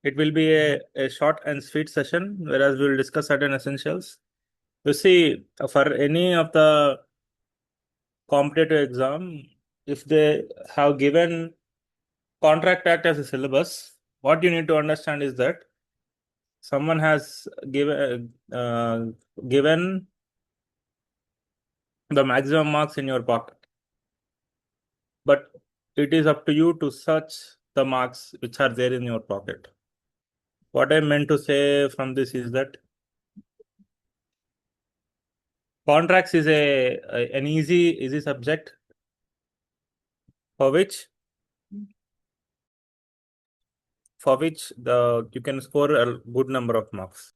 It will be a short and sweet session, whereas we will discuss certain essentials. You see, for any of the competitive exam, if they have given Contract Act as a syllabus, what you need to understand is that someone has given the maximum marks in your pocket, but it is up to you to search the marks which are there in your pocket. What I meant to say from this is that contracts is an easy subject for which the you can score a good number of marks.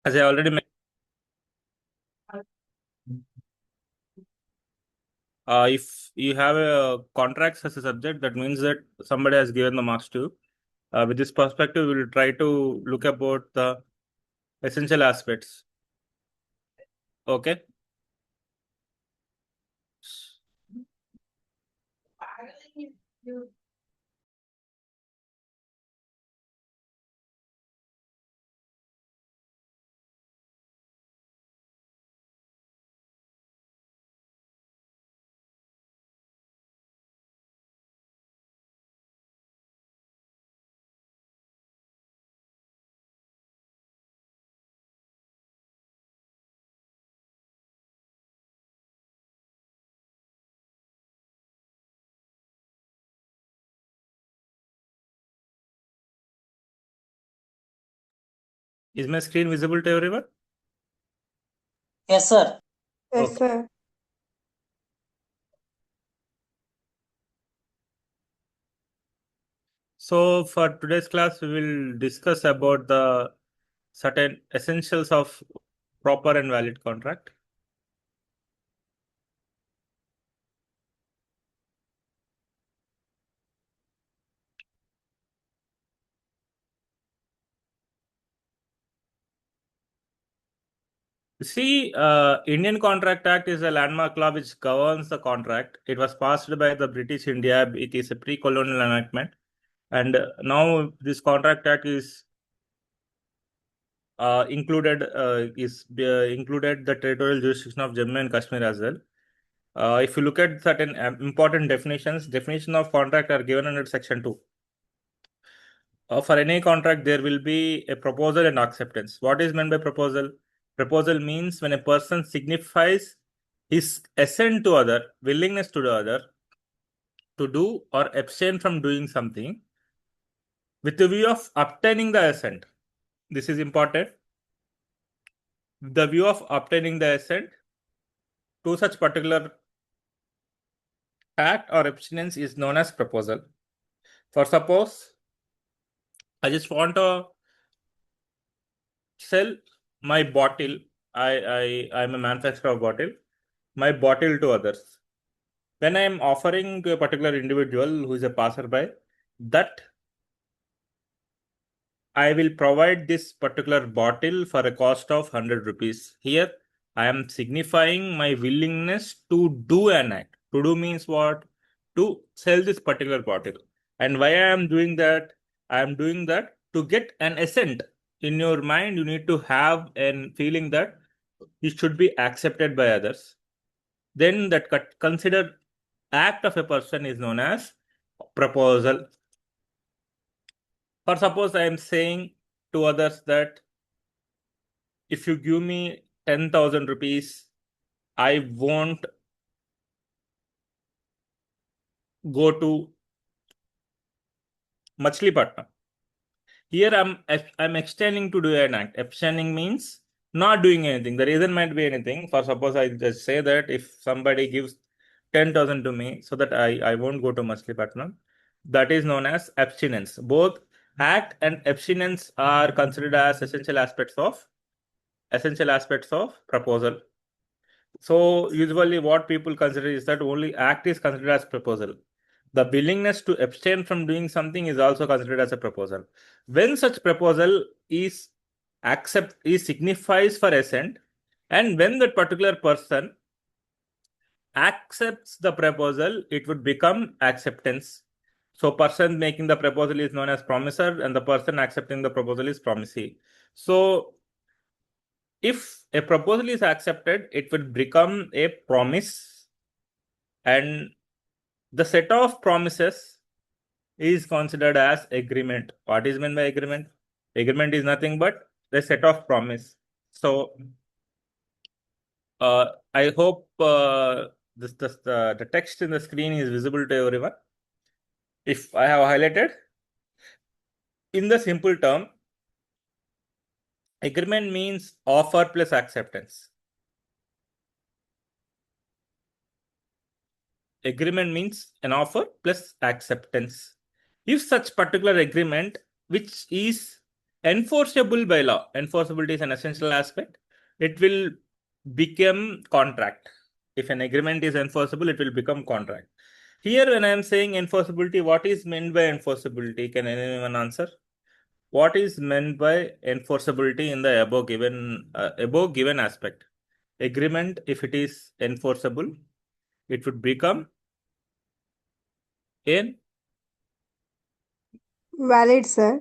As I already mentioned, if you have a contracts as a subject, that means that somebody has given the marks to you. With this perspective, we will try to look about the essential aspects. Okay. Is my screen visible to everyone? Yes, sir. Yes, Okay. sir. So for today's class, we will discuss about the certain essentials of proper and valid contract. See, Indian Contract Act is a landmark law which governs the contract. It was passed by the British India. It is a pre-colonial enactment, and now this Contract Act is included the territorial jurisdiction of Jammu and Kashmir as well. If you look at certain important definition of contract are given under Section 2. For any contract, there will be a proposal and acceptance. What is meant by proposal? Proposal means when a person signifies his assent to other, willingness to the other, to do or abstain from doing something with the view of obtaining the assent. This is important. the view of obtaining the assent to such particular act or abstinence is known as proposal. For suppose, I just want to sell my bottle. I'm a manufacturer of bottle. My bottle to others. When I am offering to a particular individual who is a passerby, that I will provide this particular bottle for a cost of 100 rupees. Here, I am signifying my willingness to do an act. To do means what? To sell this particular bottle. And why I am doing that? I am doing that to get an assent. In your mind, you need to have a feeling that it should be accepted by others. Then that considered act of a person is known as proposal. For suppose I am saying to others that if you give me 10,000 rupees, I won't go to Machilipatnam. Here I'm extending to do an act. Abstaining means not doing anything. The reason might be anything. For suppose I just say that if somebody gives 10,000 to me so that I won't go to Machilipatnam, that is known as abstinence. Both act and abstinence are considered as essential aspects of proposal. So usually what people consider is that only act is considered as proposal. The willingness to abstain from doing something is also considered as a proposal. When such proposal is signifies for assent, and when that particular person accepts the proposal, it would become acceptance. So person making the proposal is known as promiser, and the person accepting the proposal is promisee. So if a proposal is accepted, it will become a promise, and the set of promises is considered as agreement. What is meant by agreement? Agreement is nothing but the set of promise. So I hope the text in the screen is visible to everyone. If I have highlighted, in the simple term, agreement means offer plus acceptance. Agreement means an offer plus acceptance. If such particular agreement, which is enforceable by law, enforceability is an essential aspect, it will become contract. If an agreement is enforceable, it will become contract. Here, when I am saying enforceability, what is meant by enforceability? Can anyone answer? What is meant by enforceability in the above given aspect? Agreement, if it is enforceable, it would become a Valid, sir.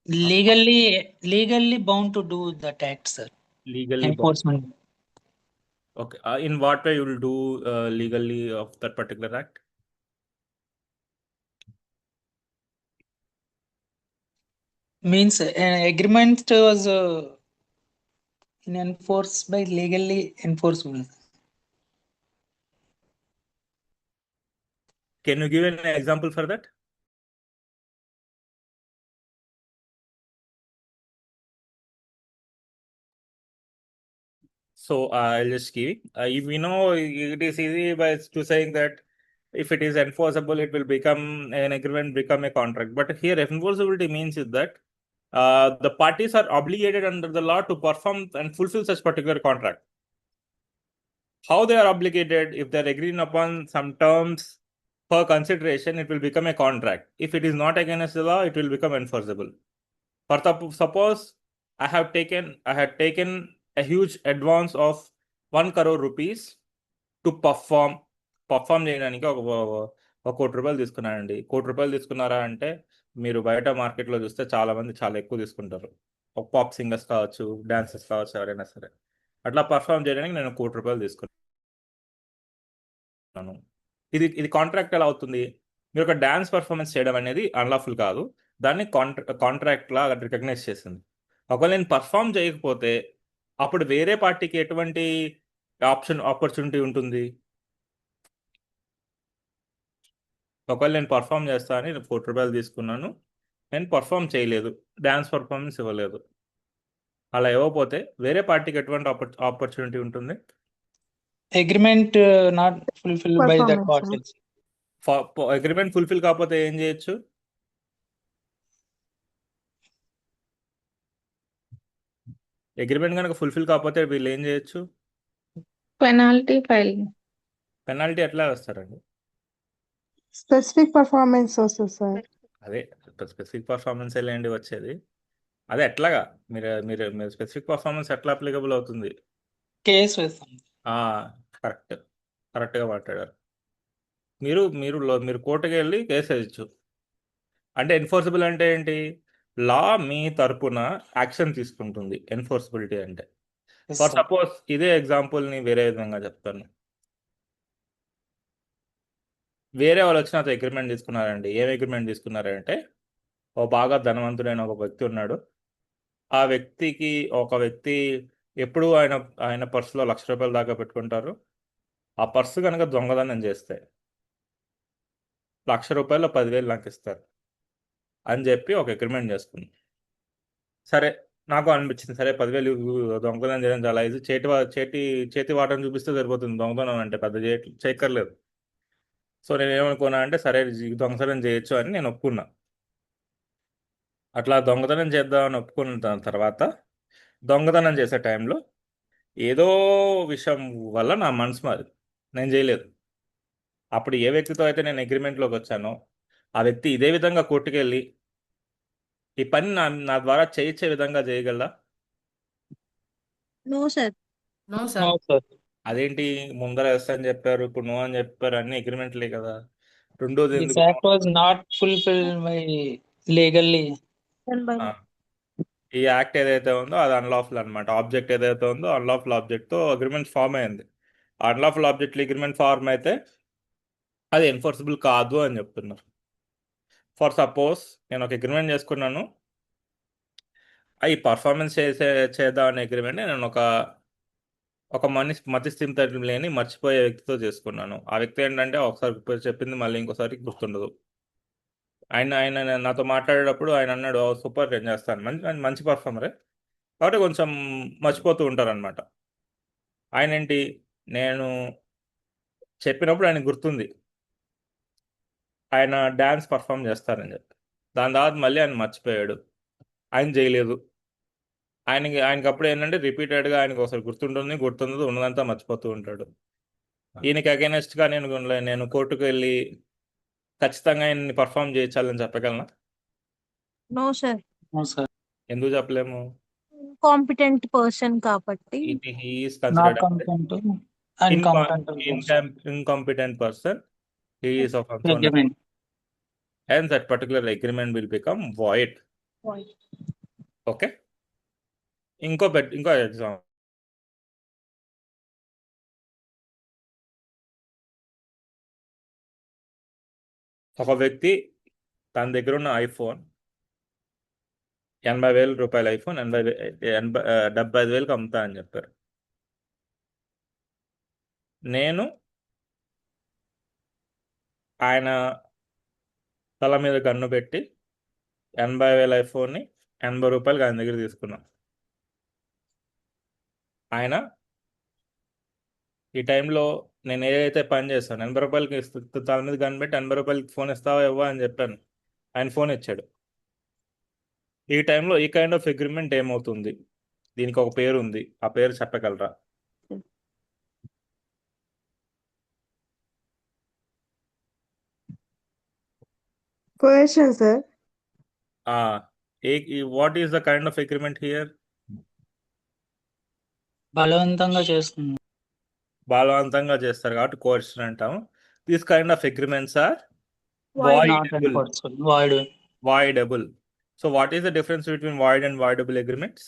Legally bound to do that act, sir. legally bound. Enforcement. Okay. In what way you will do legally of that particular act? Means an agreement was enforced by legally enforceable. Can you give an example for that? So I'll just give. We know it is easy by to saying that if it is enforceable, it will become an agreement, become a contract. But here, enforceability means is that the parties are obligated under the law to perform and fulfill such particular contract. How they are obligated? If they're agreeing upon some terms for consideration, it will become a contract. If it is not against the law, it will become enforceable. For suppose I had taken a huge advance of 1 crore rupees to perform చేయడానికి ఒక కోటి రూపాయలు తీసుకున్నానండి. కోటి రూపాయలు తీసుకున్నారా అంటే మీరు బయట మార్కెట్లో చూస్తే చాలా మంది చాలా ఎక్కువ తీసుకుంటారు. ఒక పాప్ సింగర్స్ కావచ్చు, డాన్సర్స్ కావచ్చు, ఎవరైనా సరే అట్లా పర్ఫామ్ చేయడానికి నేను 1 కోటి రూపాయలు తీసుకున్నాను. ఇది కాంట్రాక్ట్ ఎలా అవుతుంది? మీరు ఒక డాన్స్ పర్ఫార్మెన్స్ చేయడం అనేది అన్లాఫుల్ కాదు. దాన్ని కాంట్రాక్ట్ లా రికగ్నైజ్ చేసింది. ఒకవేళ నేను పర్ఫామ్ చేయకపోతే అప్పుడు వేరే పార్టీకి ఎటువంటి ఆపర్చునిటీ ఉంటుంది? ఒకవేళ నేను పర్ఫామ్ చేస్తా అని 1 కోటి రూపాయలు తీసుకున్నాను, నేను పర్ఫామ్ చేయలేదు, డాన్స్ పర్ఫార్మెన్స్ ఇవ్వలేదు, అలా ఇవ్వకపోతే వేరే పార్టీకి ఎటువంటి ఆపర్చునిటీ ఉంటుంది? Agreement not fulfil by that Performance, sir. Parties. Agreement fulfil కాకపోతే ఏం చేయొచ్చు? అగ్రిమెంట్ కనుక ఫుల్ఫిల్ కాకపోతే వీళ్ళు ఏం చేయొచ్చు? Penalty filing. పెనాల్టీ ఎట్లా వేస్తారండి? Specific performance also, sir. అదే స్పెసిఫిక్ పర్ఫార్మెన్స్ ఏంటి వచ్చేది? అదే ఎట్లాగా మీరు మీరు మీరు స్పెసిఫిక్ పర్ఫార్మెన్స్ ఎట్లా అప్లికబుల్ అవుతుంది? కేసు వేస్తాం. కరెక్ట్, కరెక్ట్గా మాట్లాడారు. మీరు కోర్టుకి వెళ్ళి కేసు వేయచ్చు. అంటే ఎన్ఫోర్సబుల్ అంటే ఏంటి? లా మీ తరపున యాక్షన్ తీసుకుంటుంది ఎన్ఫోర్సబిలిటీ అంటే. Yes, for sir. సపోజ్ ఇదే ఎగ్జాంపుల్ని వేరే విధంగా చెప్తాను. వేరే వాళ్ళు వచ్చి నాతో అగ్రిమెంట్ తీసుకున్నారండి. ఏం అగ్రిమెంట్ తీసుకున్నారంటే, ఓ బాగా ధనవంతుడైన ఒక వ్యక్తి ఉన్నాడు. ఆ వ్యక్తి ఎప్పుడు ఆయన పర్సులో ₹1,00,000 దాకా పెట్టుకుంటారు. ఆ పర్సు కనుక దొంగతనం చేస్తే ₹1,00,000 10,000 నాకు ఇస్తారు అని చెప్పి ఒక అగ్రిమెంట్ చేసుకుంది. సరే, నాకు అనిపించింది, సరే 10,000 దొంగతనం చేయడం చాలా ఈజీ, చేతి వాటం చూపిస్తే సరిపోతుంది, దొంగతనం అంటే పెద్ద చేయక్కర్లేదు. సో నేను ఏమనుకున్నా అంటే, సరే దొంగతనం చేయొచ్చు అని నేను ఒప్పుకున్నా. అట్లా దొంగతనం చేద్దామని ఒప్పుకున్న తర్వాత దొంగతనం చేసే టైంలో ఏదో విషయం వల్ల నా మనసు మారింది, నేను చేయలేదు. అప్పుడు ఏ వ్యక్తితో అయితే నేను అగ్రిమెంట్లోకి వచ్చానో ఆ వ్యక్తి ఇదే విధంగా కోర్టుకెళ్ళి ఈ పని నా ద్వారా చేయించే విధంగా చేయగలరా? No, sir. No, No, sir. sir. అదేంటి ముందర ఎస్ అని చెప్పారు, ఇప్పుడు నో అని చెప్పారు, అన్ని అగ్రిమెంట్లే కదా. రెండోది This ఎందుకు act was not fulfilled by legally. Then by ఆ, ఈ యాక్ట్ ఏదైతే ఉందో అది అన్లాఫుల్ అనమాట. ఆబ్జెక్ట్ ఏదైతే ఉందో అన్లాఫుల్ ఆబ్జెక్ట్తో అగ్రిమెంట్ ఫామ్ అయింది. అన్లాఫుల్ ఆబ్జెక్ట్ అగ్రిమెంట్ ఫార్మ్ అయితే అది ఎన్ఫోర్సబుల్ కాదు అని చెప్తున్నారు. ఫర్ సపోజ్ నేను ఒక అగ్రిమెంట్ చేసుకున్నాను, ఈ పర్ఫార్మెన్స్ చేద్దాం అనే అగ్రిమెంట్ నేను ఒక మతి స్థిమితం లేని మర్చిపోయే వ్యక్తితో చేసుకున్నాను. ఆ వ్యక్తి ఏంటంటే ఒకసారి చెప్పింది మళ్ళీ ఇంకోసారి గుర్తుండదు. ఆయన నాతో మాట్లాడేటప్పుడు ఆయన అన్నాడు, సూపర్, నేను చేస్తాను, మంచి పర్ఫార్మరే, కాబట్టి కొంచెం మర్చిపోతూ ఉంటారనమాట. ఆయన ఏంటి, నేను చెప్పినప్పుడు ఆయన గుర్తుంది, ఆయన డ్యాన్స్ పర్ఫామ్ చేస్తారని చెప్పి. దాని తర్వాత మళ్ళీ ఆయన మర్చిపోయాడు, ఆయన చేయలేదు. ఆయనకి అప్పుడు ఏంటంటే రిపీటెడ్గా ఆయనకు ఒకసారి గుర్తుండదు, ఉన్నదంతా మర్చిపోతూ ఉంటాడు. ఈయనకి అగైనెస్ట్గా నేను కోర్టుకు వెళ్ళి ఖచ్చితంగా ఆయన్ని పర్ఫామ్ చేయించాలని చెప్పగలనా? no, sir. No, sir. ఎందుకు చెప్పలేము? Competent person కాబట్టి He is Not considered as competent. an Incompetent. incompetent person. He is of unknown. Agreement. Hence, that particular agreement will become void. Okay. ఇంకో ఎగ్జామ్, ఒక వ్యక్తి తన దగ్గర ఉన్న ఐఫోన్ ₹80,000 ఐఫోన్ 75,000కి అమ్ముతా అని చెప్పారు. నేను ఆయన తల మీద గన్ను పెట్టి 80,000 ఐఫోన్ని ₹80 ఆయన దగ్గర తీసుకున్నాను. ఆయన ఈ టైంలో నేను ఏదైతే పని చేస్తాను, ₹80 తల మీద గన్ పెట్టి ₹80 ఫోన్ ఇస్తావా ఇవ్వా అని చెప్పాను. ఆయన ఫోన్ ఇచ్చాడు. ఈ టైంలో ఈ కైండ్ ఆఫ్ అగ్రిమెంట్ ఏమవుతుంది? దీనికి ఒక పేరు ఉంది, ఆ పేరు చెప్పగలరా? coercion, sir. What is the kind of agreement here? బలవంతంగా చేస్తుంది. బలవంతంగా చేస్తారు కాబట్టి కోర్షన్ అంటాము. This kind of agreements are Void. Not enforceable. Void. voidable. So what is the difference between void and voidable agreements?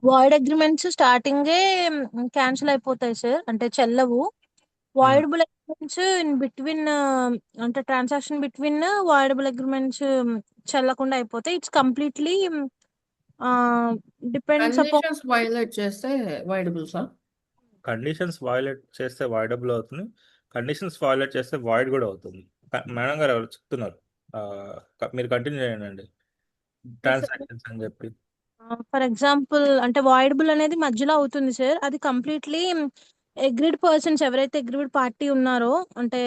Void agreements starting cancel అయిపోతాయి sir, అంటే చెల్లవు. Voidable agreements in between, అంటే ట్రాన్సాక్షన్ బిట్వీన్ వాయిడబుల్ అగ్రిమెంట్స్ చెల్లకుండా అయిపోతాయి. It's completely depends upon Conditions violate చేస్తే voidable, sir. Conditions violate చేస్తే voidable అవుతుంది, conditions violate చేస్తే void కూడా అవుతుంది. మేడం గారు ఎవరు చెప్తున్నారు? మీరు కంటిన్యూ చేయండి. ట్రాన్సాక్షన్స్ అని చెప్పి. ఫర్ ఎగ్జాంపుల్ అంటే వాయిడబుల్ అనేది మధ్యలో అవుతుంది సార్. అది కంప్లీట్లీ అగ్రీడ్ పర్సన్స్ ఎవరైతే అగ్రీడ్ పార్టీ ఉన్నారో అంటే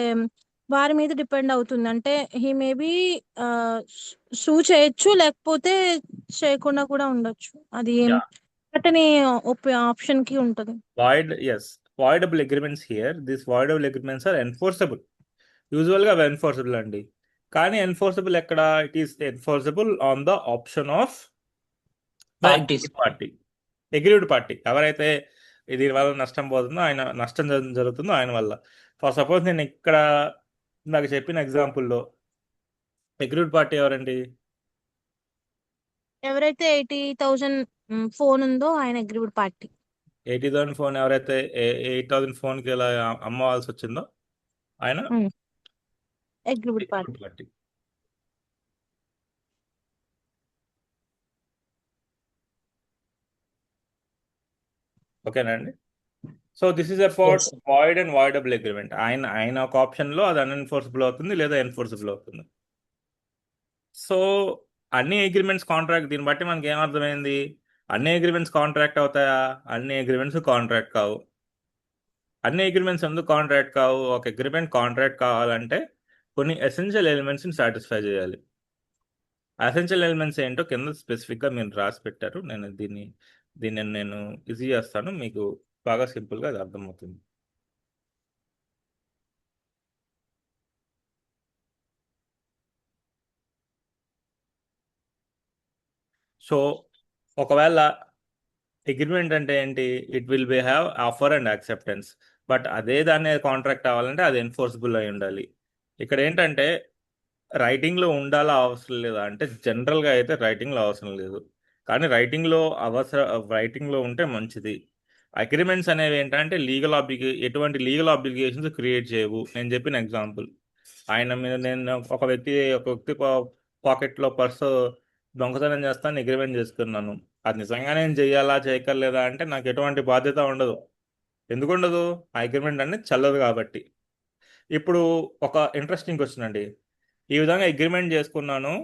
వారి మీద డిపెండ్ అవుతుంది. అంటే హీ మేబీ సూ చేయొచ్చు, లేకపోతే చేయకుండా కూడా ఉండొచ్చు. అది Yeah. అతని ఆప్షన్ కి ఉంటుంది. Yes, voidable agreements here. These voidable agreements are enforceable. యూజువల్గా అవి ఎన్ఫోర్సబుల్ అండి. కానీ ఎన్ఫోర్సబుల్ ఎక్కడ? It is enforceable on the option of the Parties. Agreed party. ఎవరైతే దీనివల్ల నష్టం పోతుందో ఆయన నష్టం జరుగుతుందో ఆయన వల్ల. ఫర్ సపోజ్ నేను ఇక్కడ నాకు చెప్పిన ఎగ్జాంపుల్లో అగ్రీడ్ పార్టీ ఎవరండి? ఎవరైతే 80,000 ఫోన్ ఉందో ఆయన అగ్రీడ్ పార్టీ. 80,000 ఫోన్ ఎవరైతే 8,000 ఫోన్కి ఇలా అమ్మవాల్సి వచ్చిందో ఆయన అగ్రీడ్ పార్టీ. పార్టీ. ఓకేనా అండి? So this is about Yes, sir. Void and voidable agreement. ఆయన ఒక ఆప్షన్లో అది అన్ఎన్ఫోర్సబుల్ అవుతుంది లేదా ఎన్ఫోర్సబుల్ అవుతుంది. సో అన్ని అగ్రిమెంట్స్ కాంట్రాక్ట్. దీన్ని బట్టి మనకి ఏమర్థమైంది? అన్ని అగ్రిమెంట్స్ కాంట్రాక్ట్ అవుతాయా? అన్ని అగ్రిమెంట్స్ కాంట్రాక్ట్ కావు. అన్ని అగ్రిమెంట్స్ ఎందుకు కాంట్రాక్ట్ కావు? ఒక అగ్రిమెంట్ కాంట్రాక్ట్ కావాలంటే కొన్ని ఎసెన్షియల్ ఎలిమెంట్స్ని సాటిస్ఫై చేయాలి. ఎసెన్షియల్ ఎలిమెంట్స్ ఏంటో కింద స్పెసిఫిక్గా మీరు రాసి పెట్టారు. నేను దీన్ని నేను ఈజీ చేస్తాను, మీకు బాగా సింపుల్గా అది అర్థమవుతుంది. సో ఒకవేళ అగ్రిమెంట్ అంటే ఏంటి? It will be have offer and acceptance. But అదే దాన్ని కాంట్రాక్ట్ అవ్వాలంటే అది ఎన్ఫోర్సబుల్ అయి ఉండాలి. ఇక్కడ ఏంటంటే రైటింగ్లో ఉండాలా అవసరం లేదా అంటే జనరల్గా అయితే రైటింగ్లో అవసరం లేదు, కానీ రైటింగ్లో ఉంటే మంచిది. అగ్రిమెంట్స్ అనేవి ఏంటంటే ఎటువంటి లీగల్ ఆబ్లిగేషన్స్ క్రియేట్ చేయవు. నేను చెప్పిన ఎగ్జాంపుల్, ఆయన మీద నేను ఒక వ్యక్తి పాకెట్లో పర్సు దొంగతనం చేస్తాను అగ్రిమెంట్ చేసుకున్నాను. అది నిజంగా నేను చెయ్యాలా చేయక్కర్లేదా అంటే నాకు ఎటువంటి బాధ్యత ఉండదు. ఎందుకు ఉండదు? ఆ అగ్రిమెంట్ అనేది చెల్లదు కాబట్టి. ఇప్పుడు ఒక ఇంట్రెస్టింగ్ క్వశ్చన్ అండి. ఈ విధంగా అగ్రిమెంట్ చేసుకున్నాను,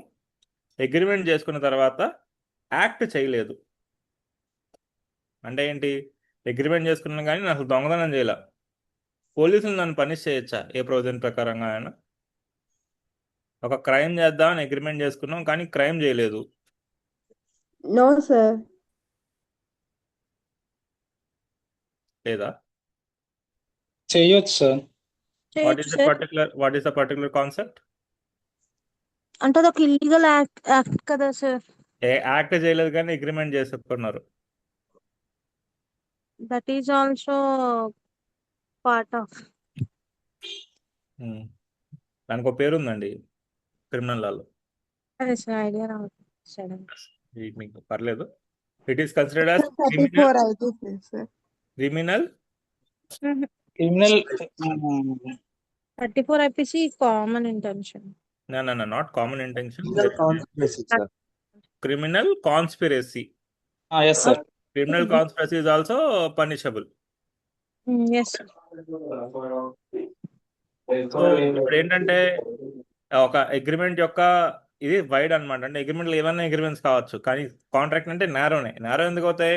అగ్రిమెంట్ చేసుకున్న తర్వాత యాక్ట్ చేయలేదు అంటే ఏంటి? అగ్రిమెంట్ చేసుకున్నాను కానీ నేను అసలు దొంగతనం చేయలే. పోలీసులు నన్ను పనిష్ చేయొచ్చా ఏ ప్రొవిజన్ ప్రకారంగా అయినా? ఒక క్రైమ్ చేద్దామని అగ్రిమెంట్ చేసుకున్నాం కానీ క్రైమ్ చేయలేదు. No, sir. లేదా? చేయొచ్చు సార్. వాట్ చేయొచ్చు is sir. The particular concept? అంటే అది ఒక ఇల్లీగల్ యాక్ట్ కదా సార్. యాక్ట్ చేయలేదు కానీ అగ్రిమెంట్ చేసుకున్నారు. That is also part of. దానికి ఒక పేరు ఉందండి క్రిమినల్ లాలో. అదే సార్, ఐడియా రావట్లేదు. మీకు పర్లేదు. It is considered as 34 IPC, sir. Criminal. Criminal 34 IPC common intention. No, not common intention. Criminal conspiracy, sir. Criminal conspiracy. Yes sir. Criminal conspiracy is also punishable. Yes. So ఇప్పుడు ఏంటంటే ఒక agreement యొక్క ఇది wide అనమాట. అంటే అగ్రిమెంట్లో ఏమైనా agreements కావచ్చు, కానీ కాంట్రాక్ట్ అంటే నేరో ఎందుకు అవుతాయి?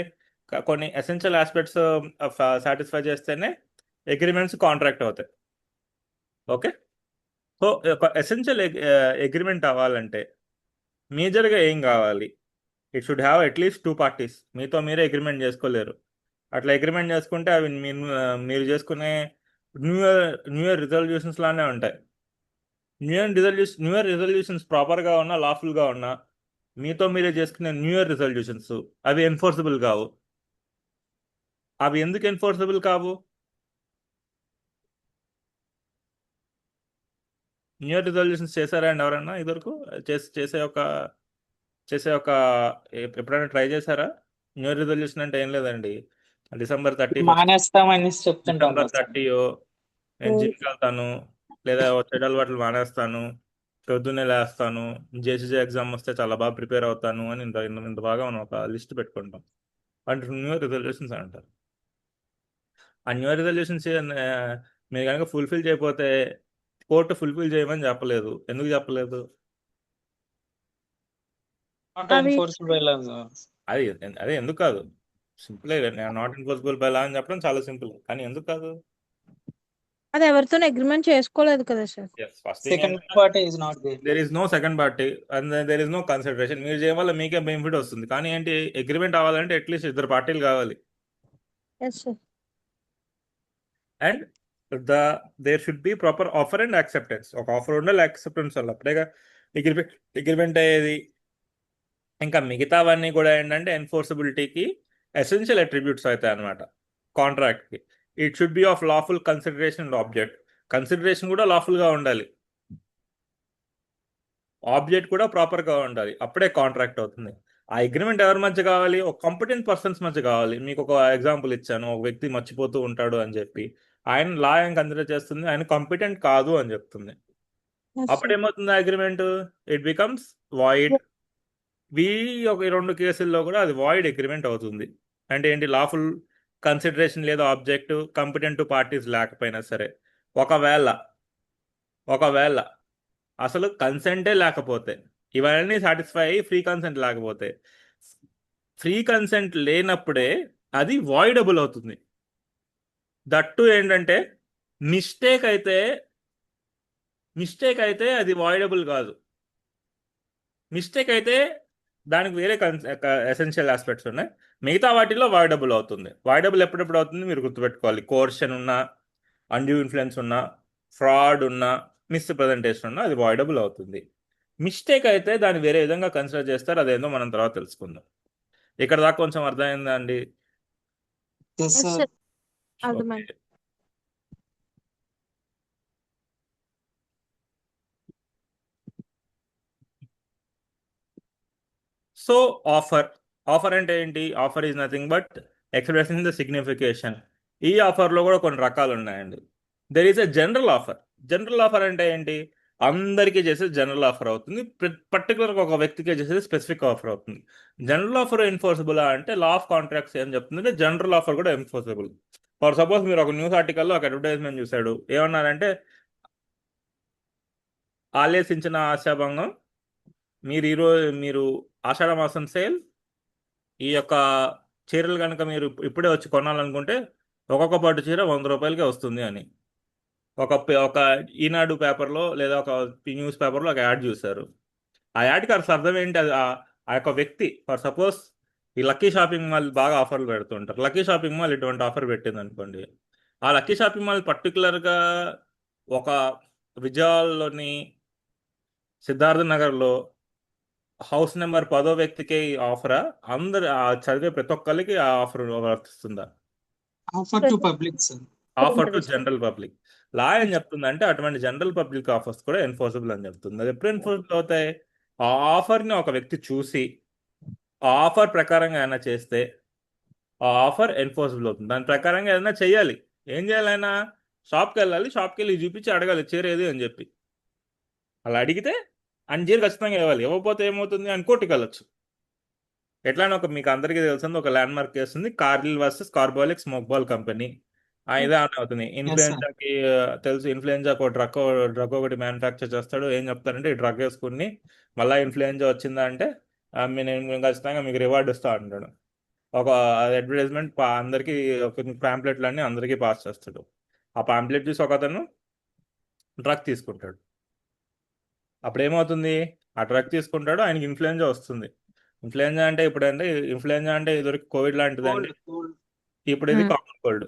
కొన్ని ఎసెన్షియల్ ఆస్పెక్ట్స్ సాటిస్ఫై చేస్తేనే అగ్రిమెంట్స్ కాంట్రాక్ట్ అవుతాయి. ఓకే. సో ఒక ఎసెన్షియల్ అగ్రిమెంట్ అవ్వాలంటే మేజర్గా ఏం కావాలి? It should have at least 2 parties. మీతో మీరే అగ్రిమెంట్ చేసుకోలేరు. అట్లా అగ్రిమెంట్ చేసుకుంటే అవి మీరు చేసుకునే న్యూ ఇయర్ రిజల్యూషన్స్ లానే ఉంటాయి. న్యూ ఇయర్ రిజల్యూషన్స్ ప్రాపర్గా ఉన్నా, లాఫుల్గా ఉన్నా, మీతో మీరే చేసుకునే న్యూ ఇయర్ రిజల్యూషన్స్ అవి ఎన్ఫోర్సబుల్ కావు. అవి ఎందుకు ఎన్ఫోర్సబుల్ కావు? న్యూ ఇయర్ రిజల్యూషన్స్ చేశారా అండి ఎవరన్నా ఇదివరకు? చేసే ఒక ఎప్పుడైనా ట్రై చేశారా? న్యూ ఇయర్ రిజల్యూషన్ అంటే ఏం లేదండి, December 31 మానేస్తామని చెప్తుంటాం December సార్. 30 నేను జిమ్కి వెళ్తాను, లేదా చెడు అలవాట్లు మానేస్తాను, పొద్దున్నే లేస్తాను, జేసీజీ ఎగ్జామ్ వస్తే చాలా బాగా ప్రిపేర్ అవుతాను అని ఇంత బాగా మనం ఒక లిస్ట్ పెట్టుకుంటాం. అంటే న్యూ ఇయర్ రిజల్యూషన్స్ అంటారు. ఆ న్యూ ఇయర్ రిజల్యూషన్స్ మీరు కనుక ఫుల్ఫిల్ చేయకపోతే కోర్టు ఫుల్ఫిల్ చేయమని చెప్పలేదు. ఎందుకు చెప్పలేదు? Not enforceable. అది అదే ఎందుకు కాదు, simple not enforceable by law అని చెప్పడం చాలా సింపుల్, కానీ ఎందుకు కాదు? అది ఎవరితో అగ్రిమెంట్ చేసుకోలేదు కదా సార్. ఫస్ట్ థింగ్ Second ఏంటంటే party is not there. There is no second party and there is no consideration. మీరు చేయడం వల్ల మీకే బెనిఫిట్ వస్తుంది, కానీ ఏంటి, అగ్రిమెంట్ అవ్వాలంటే అట్లీస్ట్ ఇద్దరు పార్టీలు కావాలి. Yes sir. And there should be proper offer and acceptance. ఒక ఆఫర్ ఉండాలి, యాక్సెప్టెన్స్ వల్ల అప్పుడేగా అగ్రిమెంట్ అయ్యేది. ఇంకా మిగతావన్నీ కూడా ఏంటంటే ఎన్ఫోర్సబిలిటీకి ఎసెన్షియల్ అట్రిబ్యూట్స్ అవుతాయి అనమాట కాంట్రాక్ట్కి. It should be of lawful consideration and object. Consideration కూడా లాఫుల్గా ఉండాలి, ఆబ్జెక్ట్ కూడా ప్రాపర్గా ఉండాలి, అప్పుడే కాంట్రాక్ట్ అవుతుంది. ఆ అగ్రిమెంట్ ఎవరి మధ్య కావాలి? ఒక కాంపిటెంట్ పర్సన్స్ మధ్య కావాలి. మీకు ఒక ఎగ్జాంపుల్ ఇచ్చాను, ఒక వ్యక్తి మర్చిపోతూ ఉంటాడు అని చెప్పి, ఆయన లా ఏం కన్సిడర్ చేస్తుంది, ఆయన కాంపిటెంట్ కాదు అని చెప్తుంది. అప్పుడు ఏమవుతుంది అగ్రిమెంట్? It becomes void. ఒక 2 కేసుల్లో కూడా అది వాయిడ్ అగ్రిమెంట్ అవుతుంది. అంటే ఏంటి, లాఫుల్ కన్సిడరేషన్ లేదా ఆబ్జెక్ట్, కాంపిటెంట్ పార్టీస్ లేకపోయినా సరే. ఒకవేళ అసలు కన్సెంటే లేకపోతే, ఇవన్నీ సాటిస్ఫై అయ్యి ఫ్రీ కన్సెంట్ లేకపోతే, ఫ్రీ కన్సెంట్ లేనప్పుడే అది వాయిడబుల్ అవుతుంది. దట్టు ఏంటంటే మిస్టేక్ అయితే అది వాయిడబుల్ కాదు. మిస్టేక్ అయితే దానికి వేరే ఎసెన్షియల్ ఆస్పెక్ట్స్ ఉన్నాయి, మిగతా వాటిలో వాయిడబుల్ అవుతుంది. వాయిడబుల్ ఎప్పుడెప్పుడు అవుతుంది మీరు గుర్తుపెట్టుకోవాలి. కోర్షన్ ఉన్నా, అన్డ్యూ ఇన్ఫ్లుయెన్స్ ఉన్నా, ఫ్రాడ్ ఉన్నా, మిస్ప్రజెంటేషన్ ఉన్నా అది వాయిడబుల్ అవుతుంది. మిస్టేక్ అయితే దాన్ని వేరే విధంగా కన్సిడర్ చేస్తారు, అదేందో మనం తర్వాత తెలుసుకుందాం. ఇక్కడ దాకా కొంచెం అర్థమైందా అండి? Yes, yes sir. సార్, అర్థమైంది. Okay. సో ఆఫర్ అంటే ఏంటి? Offer is nothing but expressing the signification. ఈ ఆఫర్లో కూడా కొన్ని రకాలు ఉన్నాయండి. There is a general offer. General offer అంటే ఏంటి? అందరికీ చేసేది జనరల్ ఆఫర్ అవుతుంది, పర్టికులర్గా ఒక వ్యక్తికి చేసేది స్పెసిఫిక్ ఆఫర్ అవుతుంది. జనరల్ ఆఫర్ ఎన్ఫోర్సబుల్ అంటే లా ఆఫ్ కాంట్రాక్ట్స్ ఏం చెప్తుందంటే జనరల్ ఆఫర్ కూడా ఎన్ఫోర్సబుల్. ఫర్ సపోజ్ మీరు ఒక న్యూస్ ఆర్టికల్లో ఒక అడ్వర్టైజ్మెంట్ చూశాడు, ఏమన్నారంటే ఆలేసించిన ఆశాభంగం, మీరు ఆషాఢ మాసం సేల్, ఈ యొక్క చీరలు కనుక మీరు ఇప్పుడే వచ్చి కొనాలనుకుంటే ఒక్కొక్క పట్టు చీర 100 రూపాయలకే వస్తుంది అని ఒక ఈనాడు పేపర్లో లేదా ఒక న్యూస్ పేపర్లో ఒక యాడ్ చూశారు. ఆ యాడ్కి అసలు అర్థం ఏంటి? అది ఆ యొక్క వ్యక్తి, ఫర్ సపోజ్ ఈ లక్కీ షాపింగ్ మాల్ బాగా ఆఫర్లు పెడుతుంటారు. లక్కీ షాపింగ్ మాల్ ఇటువంటి ఆఫర్ పెట్టింది అనుకోండి, ఆ లక్కీ షాపింగ్ మాల్ పర్టికులర్గా ఒక విజయాల్లోని సిద్ధార్థ నగర్లో హౌస్ నెంబర్ 10వ వ్యక్తికి ఆఫరా, అందరు చదివే ప్రతి ఒక్కరికి ఆ ఆఫర్ వర్తిస్తుందా? Offer to public, sir. Offer to general public. Law ఏం చెప్తుందంటే అటువంటి జనరల్ పబ్లిక్ ఆఫర్స్ కూడా ఎన్ఫోర్సబుల్ అని చెప్తుంది. అది ఎప్పుడు ఎన్ఫోర్సబుల్ అవుతాయి? ఆ ఆఫర్ని ఒక వ్యక్తి చూసి ఆ ఆఫర్ ప్రకారంగా ఏమైనా చేస్తే ఆ ఆఫర్ ఎన్ఫోర్సబుల్ అవుతుంది. దాని ప్రకారంగా ఏదైనా చేయాలి. ఏం చేయాలి? ఆయన షాప్కి వెళ్ళాలి, షాప్కి వెళ్ళి చూపించి అడగాలి చీరేది అని చెప్పి. అలా అడిగితే ఆయన చీర ఖచ్చితంగా ఇవ్వాలి. ఇవ్వకపోతే ఏమవుతుంది? ఆయన కోర్టుకి వెళ్ళొచ్చు. ఎట్లా మీకు అందరికీ తెలిసింది ఒక ల్యాండ్ మార్క్ కేసు ఉంది, Kargil versus carbolic smoke ball company. ఇదే అవుతుంది. ఇన్ఫ్లుయెంజాకి తెలుసు, ఇన్ఫ్లుయెంజాకి ఒక డ్రగ్ ఒకటి మ్యానుఫ్యాక్చర్ చేస్తాడు. ఏం చెప్తారంటే ఈ డ్రగ్ వేసుకుని మళ్ళీ ఇన్ఫ్లుయెంజా వచ్చిందా అంటే నేను ఖచ్చితంగా మీకు రివార్డ్ ఇస్తా అంటాడు. ఒక అడ్వర్టైజ్మెంట్ అందరికీ ప్యాంప్లెట్లన్నీ అందరికీ పాస్ చేస్తాడు. ఆ ప్యాంప్లెట్ చూసి ఒక అతను డ్రగ్ తీసుకుంటాడు. అప్పుడు ఏమవుతుంది? ఆ డ్రగ్ తీసుకుంటాడు, ఆయనకి ఇన్ఫ్లుయెంజా వస్తుంది. ఇన్ఫ్లుయెంజా అంటే ఇదివరకు కోవిడ్ లాంటిదండి. Cold. ఇప్పుడు ఇది కామన్ కోల్డ్.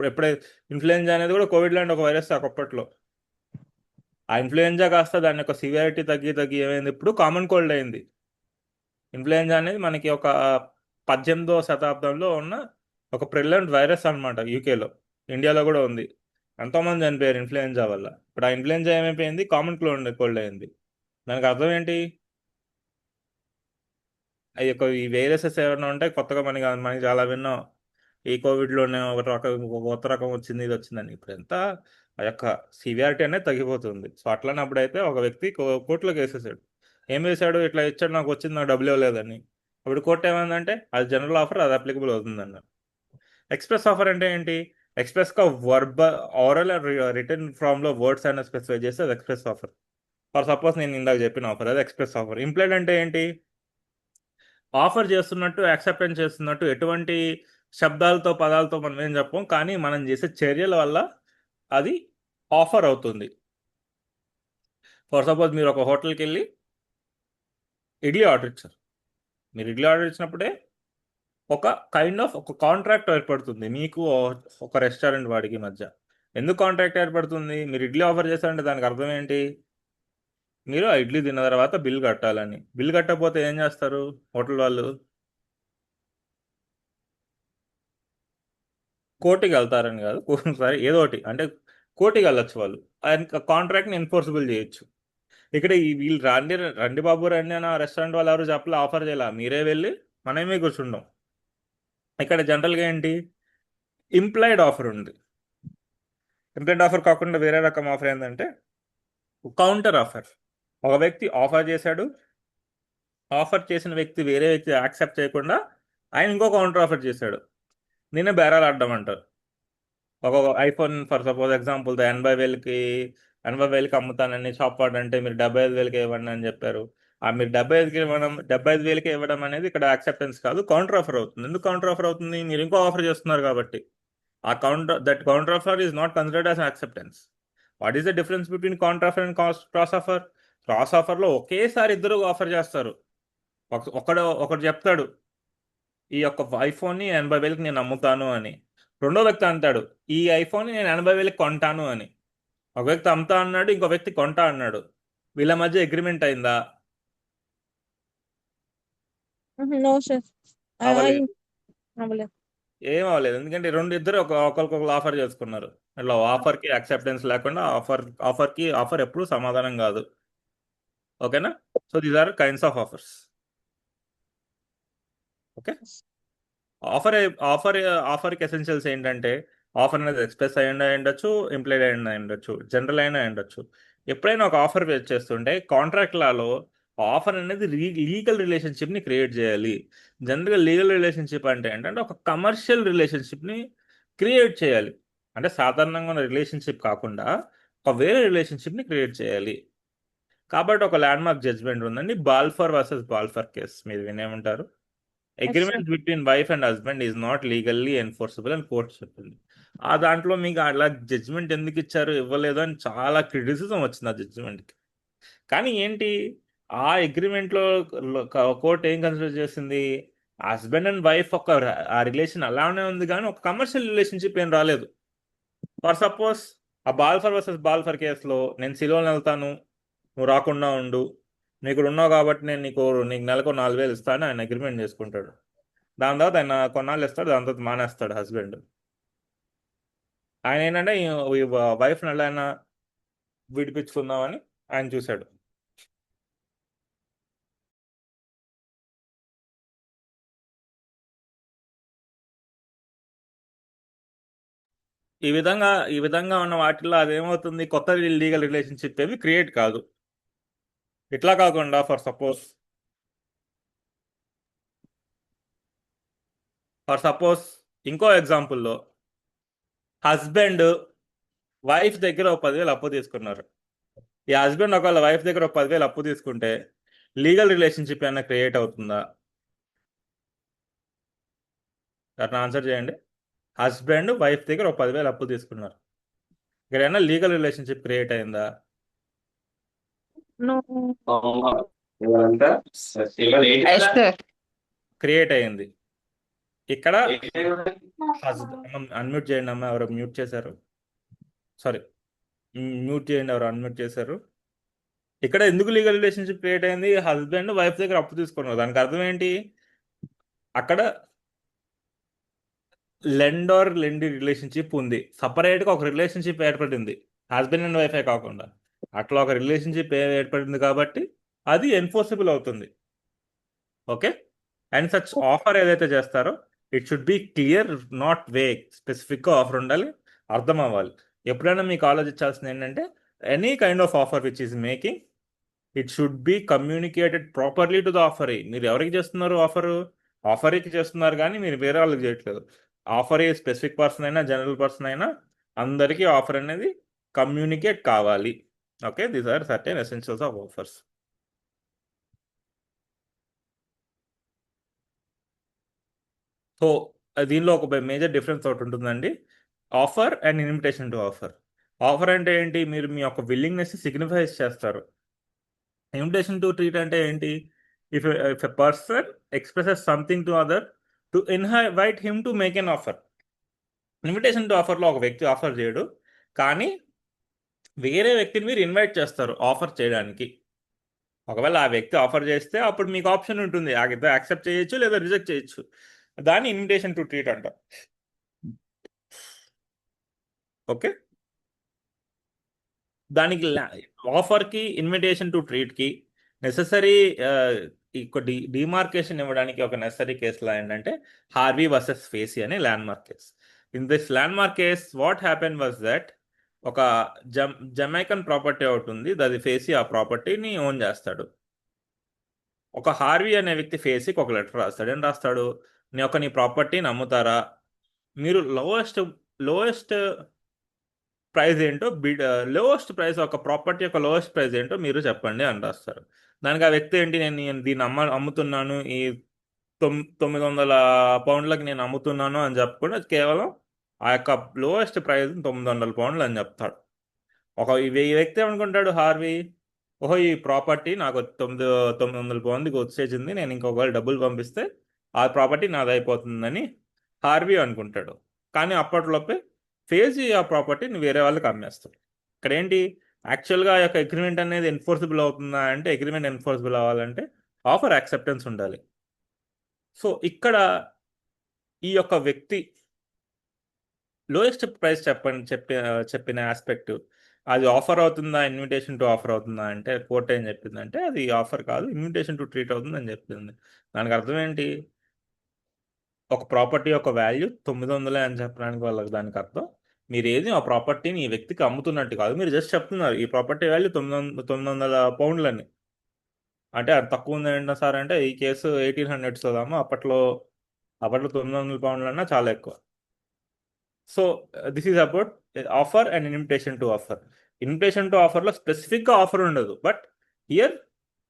ఎప్పుడే ఇన్ఫ్లుయెంజా అనేది కూడా కోవిడ్ లాంటి ఒక వైరస్ అప్పట్లో. ఆ ఇన్ఫ్లుయెంజా కాస్త దాని యొక్క సివియారిటీ తగ్గి ఏమైంది, ఇప్పుడు కామన్ కోల్డ్ అయింది. ఇన్ఫ్లుయెంజా అనేది మనకి ఒక 18వ శతాబ్దంలో ఉన్న ఒక ప్రిలెంట్ వైరస్ అనమాట. యూకేలో, ఇండియాలో కూడా ఉంది. ఎంతోమంది చనిపోయారు ఇన్ఫ్లుయెంజా వల్ల. ఇప్పుడు ఆ ఇన్ఫ్లుయెంజా ఏమైపోయింది? కామన్ కోల్డ్ అయింది. దానికి అర్థం ఏంటి? ఈ వైరసెస్ ఏమైనా ఉంటాయి కొత్తగా మనకి చాలా విన్నాం. ఈ కోవిడ్లోనే ఒక కొత్త రకం వచ్చింది, ఇది వచ్చిందని. ఇప్పుడు ఎంత ఆ యొక్క సివియారిటీ అనేది తగ్గిపోతుంది. సో అట్లనప్పుడైతే ఒక వ్యక్తి కోర్టులోకి వేసేసాడు. ఏం వేసాడు? ఇట్లా ఇచ్చాడు, నాకు వచ్చింది, నాకు డబ్బులు ఇవ్వలేదని. అప్పుడు కోర్టు ఏమైందంటే అది జనరల్ ఆఫర్, అది అప్లికబుల్ అవుతుందన్న. ఎక్స్ప్రెస్ ఆఫర్ అంటే ఏంటి? ఎక్స్ప్రెస్గా ఆరల్ రిటర్న్ ఫామ్లో వర్డ్స్ అయినా స్పెసిఫై చేస్తే అది ఎక్స్ప్రెస్ ఆఫర్. ఫర్ సపోజ్ నేను ఇందాక చెప్పిన ఆఫర్, అది ఎక్స్ప్రెస్ ఆఫర్. ఇంప్లైడ్ అంటే ఏంటి? ఆఫర్ చేస్తున్నట్టు యాక్సెప్టెన్స్ చేస్తున్నట్టు ఎటువంటి శబ్దాలతో పదాలతో మనం ఏం చెప్పం, కానీ మనం చేసే చర్యల వల్ల అది ఆఫర్ అవుతుంది. ఫర్ సపోజ్ మీరు ఒక హోటల్కి వెళ్ళి ఇడ్లీ ఆర్డర్ ఇచ్చారు. మీరు ఇడ్లీ ఆర్డర్ ఇచ్చినప్పుడే ఒక కైండ్ ఆఫ్ ఒక కాంట్రాక్ట్ ఏర్పడుతుంది మీకు ఒక రెస్టారెంట్ వాడికి మధ్య. ఎందుకు కాంట్రాక్ట్ ఏర్పడుతుంది? మీరు ఇడ్లీ ఆఫర్ చేస్తారంటే దానికి అర్థం ఏంటి? మీరు ఆ ఇడ్లీ తిన్న తర్వాత బిల్ కట్టాలని. బిల్ కట్టకపోతే ఏం చేస్తారు హోటల్ వాళ్ళు? కోర్టుకి వెళ్తారని కాదు, సరే ఏదో ఒకటి అంటే కోర్టుకి వెళ్ళొచ్చు వాళ్ళు, ఆయన కాంట్రాక్ట్ని ఎన్ఫోర్సబుల్ చేయొచ్చు. ఇక్కడ వీళ్ళు రండి రండి బాబు రండి అని రెస్టారెంట్ వాళ్ళు ఎవరు చెప్పలే, ఆఫర్ చేయాల, మీరే వెళ్ళి మనమే కూర్చుంటాం. ఇక్కడ జనరల్గా ఏంటి, ఇంప్లాయిడ్ ఆఫర్ ఉంది. ఇంప్లాయిడ్ ఆఫర్ కాకుండా వేరే రకం ఆఫర్ ఏంటంటే కౌంటర్ ఆఫర్. ఒక వ్యక్తి ఆఫర్ చేశాడు, ఆఫర్ చేసిన వ్యక్తి వేరే వ్యక్తి యాక్సెప్ట్ చేయకుండా ఆయన ఇంకో కౌంటర్ ఆఫర్ చేశాడు, నేనే బేరాలు ఆడడం అంటారు. ఒక ఐఫోన్ ఫర్ సపోజ్ ఎగ్జాంపుల్ 80,000కి అమ్ముతానని షాప్ వాడు అంటే మీరు 75,000కి ఇవ్వండి అని చెప్పారు. మీరు 75,000కి ఇవ్వడం అనేది ఇక్కడ యాక్సెప్టెన్స్ కాదు, కౌంటర్ ఆఫర్ అవుతుంది. ఎందుకు కౌంటర్ ఆఫర్ అవుతుంది? మీరు ఇంకో ఆఫర్ చేస్తున్నారు కాబట్టి. ఆ counter offer is not considered as acceptance. What is the difference between counter offer and cross offer? Cross ఆఫర్లో ఒకేసారి ఇద్దరు ఆఫర్ చేస్తారు. ఒకడు చెప్తాడు ఈ యొక్క ఐఫోన్ని 80,000కి నేను అమ్ముతాను అని, రెండో వ్యక్తి అంటాడు ఈ ఐఫోన్ నేను 80,000కి కొంటాను అని. ఒక వ్యక్తి అమ్ముతా అన్నాడు, ఇంకో వ్యక్తి కొంటా అన్నాడు. వీళ్ళ మధ్య అగ్రిమెంట్ అయిందా? నో సార్, అవ్వలేదు. అవ్వలేదు. ఏం అవ్వలేదు, ఎందుకంటే ఇద్దరు ఒకరికొకరు ఆఫర్ చేసుకున్నారు. ఇట్లా ఆఫర్కి యాక్సెప్టెన్స్ లేకుండా ఆఫర్ ఎప్పుడు సమాధానం కాదు. ఓకేనా? So these are kinds of offers. Okay, ఆఫర్కి ఎసెన్షియల్స్ ఏంటంటే ఆఫర్ అనేది ఎక్స్ప్రెస్ అయి ఉండొచ్చు, ఇంప్లైడ్ అయి ఉండొచ్చు, జనరల్ అయినా ఉండొచ్చు. ఎప్పుడైనా ఒక ఆఫర్ ఫేస్ చేస్తుంటే కాంట్రాక్ట్ లాలో ఆఫర్ అనేది లీగల్ రిలేషన్షిప్ని క్రియేట్ చేయాలి. జనరల్గా లీగల్ రిలేషన్షిప్ అంటే ఏంటంటే ఒక కమర్షియల్ రిలేషన్షిప్ని క్రియేట్ చేయాలి. అంటే సాధారణంగా ఉన్న రిలేషన్షిప్ కాకుండా ఒక వేరే రిలేషన్షిప్ని క్రియేట్ చేయాలి. కాబట్టి ఒక ల్యాండ్మార్క్ జడ్జ్మెంట్ ఉందండి, బాల్ఫర్ వర్సెస్ బాల్ఫర్ కేస్. మీరు వినేమంటారు? Agreement between wife and husband is not legally enforceable అని కోర్టు చెప్పింది. ఆ దాంట్లో మీకు అలా జడ్జిమెంట్ ఎందుకు ఇచ్చారు, ఇవ్వలేదు అని చాలా క్రిటిసిజం వచ్చింది ఆ జడ్జిమెంట్కి. కానీ ఏంటి, ఆ అగ్రిమెంట్లో కోర్టు ఏం కన్సిడర్ చేసింది? హస్బెండ్ అండ్ వైఫ్ ఒక ఆ రిలేషన్ అలానే ఉంది, కానీ ఒక కమర్షియల్ రిలేషన్షిప్ ఏం రాలేదు. ఫర్ సపోజ్ ఆ బాల్ఫర్ వర్సెస్ బాల్ఫర్ కేసులో నేను సిలోని వెళ్తాను, నువ్వు రాకుండా ఉండు, నీకు ఉన్నావు కాబట్టి నేను నీకు నెలకు 4,000 ఇస్తాను ఆయన అగ్రిమెంట్ చేసుకుంటాడు. దాని తర్వాత ఆయన కొన్నాళ్ళు ఇస్తాడు, దాని తర్వాత మానేస్తాడు హస్బెండ్. ఆయన ఏంటంటే వైఫ్ని ఎలా అయినా విడిపించుకుందామని ఆయన చూశాడు. ఈ విధంగా ఉన్న వాటిల్లో అదేమవుతుంది, కొత్త లీగల్ రిలేషన్షిప్ ఏవి క్రియేట్ కాదు. ఇట్లా కాకుండా ఫర్ సపోజ్ ఇంకో ఎగ్జాంపుల్లో హస్బెండ్ వైఫ్ దగ్గర ఒక 10,000 అప్పు తీసుకున్నారు. ఈ హస్బెండ్ ఒకవేళ వైఫ్ దగ్గర ఒక 10,000 అప్పు తీసుకుంటే లీగల్ రిలేషన్షిప్ ఏమైనా క్రియేట్ అవుతుందా? అట్లా ఆన్సర్ చేయండి. హస్బెండ్ వైఫ్ దగ్గర ఒక 10,000 అప్పు తీసుకున్నారు, ఇక్కడ ఏమైనా లీగల్ రిలేషన్షిప్ క్రియేట్ అయిందా? నో. క్రియేట్ అయింది. ఇక్కడ అన్మ్యూట్ చేయండి అమ్మా, ఎవరు మ్యూట్ చేశారు? సారీ, మ్యూట్ చేయండి ఎవరు అన్మ్యూట్ చేశారు. ఇక్కడ ఎందుకు లీగల్ రిలేషన్షిప్ క్రియేట్ అయింది? హస్బెండ్ వైఫ్ దగ్గర అప్పు తీసుకున్నారు. దానికి అర్థం ఏంటి? అక్కడ లెండీ రిలేషన్షిప్ ఉంది, సపరేట్గా ఒక రిలేషన్షిప్ ఏర్పడింది, హస్బెండ్ అండ్ వైఫే కాకుండా అట్లా ఒక రిలేషన్షిప్ ఏర్పడింది కాబట్టి అది ఎన్ఫోర్సబుల్ అవుతుంది. ఓకే, అండ్ సచ్ ఆఫర్ ఏదైతే చేస్తారో it should be clear, not vague. స్పెసిఫిక్గా ఆఫర్ ఉండాలి, అర్థం అవ్వాలి. ఎప్పుడైనా మీకు ఆలోచించాల్సింది ఏంటంటే any kind of offer which is making, it should be communicated properly to the offeree. మీరు ఎవరికి చేస్తున్నారు ఆఫరీకి చేస్తున్నారు, కానీ మీరు వేరే వాళ్ళకి చేయట్లేదు. ఆఫరీ స్పెసిఫిక్ పర్సన్ అయినా జనరల్ పర్సన్ అయినా అందరికీ ఆఫర్ అనేది కమ్యూనికేట్ కావాలి. Okay, these are certain essentials of offers. So దీనిలో ఒక మేజర్ డిఫరెన్స్ ఒకటి ఉంటుందండి, offer and invitation to offer. Offer అంటే ఏంటి, మీరు మీ యొక్క విల్లింగ్నెస్ సిగ్నిఫైస్ చేస్తారు. ఇన్విటేషన్ టు ట్రీట్ అంటే ఏంటి, if a person expresses something to other to invite him to make an offer. Invitation to ఆఫర్లో ఒక వ్యక్తి ఆఫర్ చేయడు, కానీ వేరే వ్యక్తిని మీరు ఇన్వైట్ చేస్తారు ఆఫర్ చేయడానికి. ఒకవేళ ఆ వ్యక్తి ఆఫర్ చేస్తే అప్పుడు మీకు ఆప్షన్ ఉంటుంది, యాక్సెప్ట్ చేయొచ్చు లేదా రిజెక్ట్ చేయొచ్చు. దాన్ని ఇన్విటేషన్ టు ట్రీట్ అంటారు. ఓకే, దానికి ఆఫర్కి ఇన్విటేషన్ టు ట్రీట్కి నెససరీ డిమార్కేషన్ ఇవ్వడానికి ఒక నెససరీ కేసులో ఏంటంటే హార్వీ వర్సెస్ ఫేసీ అనే landmark case. In this landmark case what happen was that ఒక జమైకన్ ప్రాపర్టీ ఒకటి ఉంది, అది ఫేసీ ఆ ప్రాపర్టీని ఓన్ చేస్తాడు. ఒక హార్వీ అనే వ్యక్తి ఫేసీకి ఒక లెటర్ రాస్తాడు. ఏం రాస్తాడు, నీ ప్రాపర్టీని అమ్ముతారా, మీరు లోయెస్ట్ ప్రైస్ ఏంటో లోయెస్ట్ ప్రైస్, ఒక ప్రాపర్టీ యొక్క లోయెస్ట్ ప్రైస్ ఏంటో మీరు చెప్పండి అని రాస్తారు. దానికి ఆ వ్యక్తి ఏంటి, నేను దీన్ని అమ్ముతున్నాను, ఈ 900 పౌండ్లకి నేను అమ్ముతున్నాను అని చెప్పకుండా కేవలం ఆ యొక్క లోయెస్ట్ ప్రైస్ 900 పౌండ్లు అని చెప్తాడు. ఈ వ్యక్తి ఏమనుకుంటాడు, హార్వీ, ఓహో ఈ ప్రాపర్టీ నాకు 900 పౌండ్కి వచ్చేసింది, నేను ఇంకొకవేళ డబ్బులు పంపిస్తే ఆ ప్రాపర్టీ నాది అయిపోతుందని హార్వీ అనుకుంటాడు. కానీ అప్పట్లోపే ఫేసీ ఆ ప్రాపర్టీని వేరే వాళ్ళకి అమ్మేస్తాడు. ఇక్కడ ఏంటి, యాక్చువల్గా ఆ యొక్క అగ్రిమెంట్ అనేది ఎన్ఫోర్సిబుల్ అవుతుందా అంటే, అగ్రిమెంట్ ఎన్ఫోర్సిబుల్ అవ్వాలంటే ఆఫర్ యాక్సెప్టెన్స్ ఉండాలి. సో ఇక్కడ ఈ యొక్క వ్యక్తి లోయెస్ట్ ప్రైస్ చెప్పిన ఆస్పెక్ట్, అది ఆఫర్ అవుతుందా ఇన్విటేషన్ టు ఆఫర్ అవుతుందా అంటే కోర్ట్ ఏం చెప్పిందంటే అది ఆఫర్ కాదు, ఇన్విటేషన్ టు ట్రీట్ అవుతుంది అని చెప్పింది. దానికి అర్థం ఏంటి, ఒక ప్రాపర్టీ యొక్క వాల్యూ 900 అని చెప్పడానికి వాళ్ళకి దానికి అర్థం మీరు ఏది ఆ ప్రాపర్టీని ఈ వ్యక్తికి అమ్ముతున్నట్టు కాదు, మీరు జస్ట్ చెప్తున్నారు ఈ ప్రాపర్టీ వాల్యూ 900 పౌండ్లని. అంటే అది తక్కువ ఉంది ఏంటో సార్ అంటే, ఈ కేసు 1800s దామో, అప్పట్లో 900 పౌండ్లు అన్నా చాలా ఎక్కువ. So this is about offer and invitation to offer. Invitation to ఆఫర్లో స్పెసిఫిక్గా ఆఫర్ ఉండదు, but here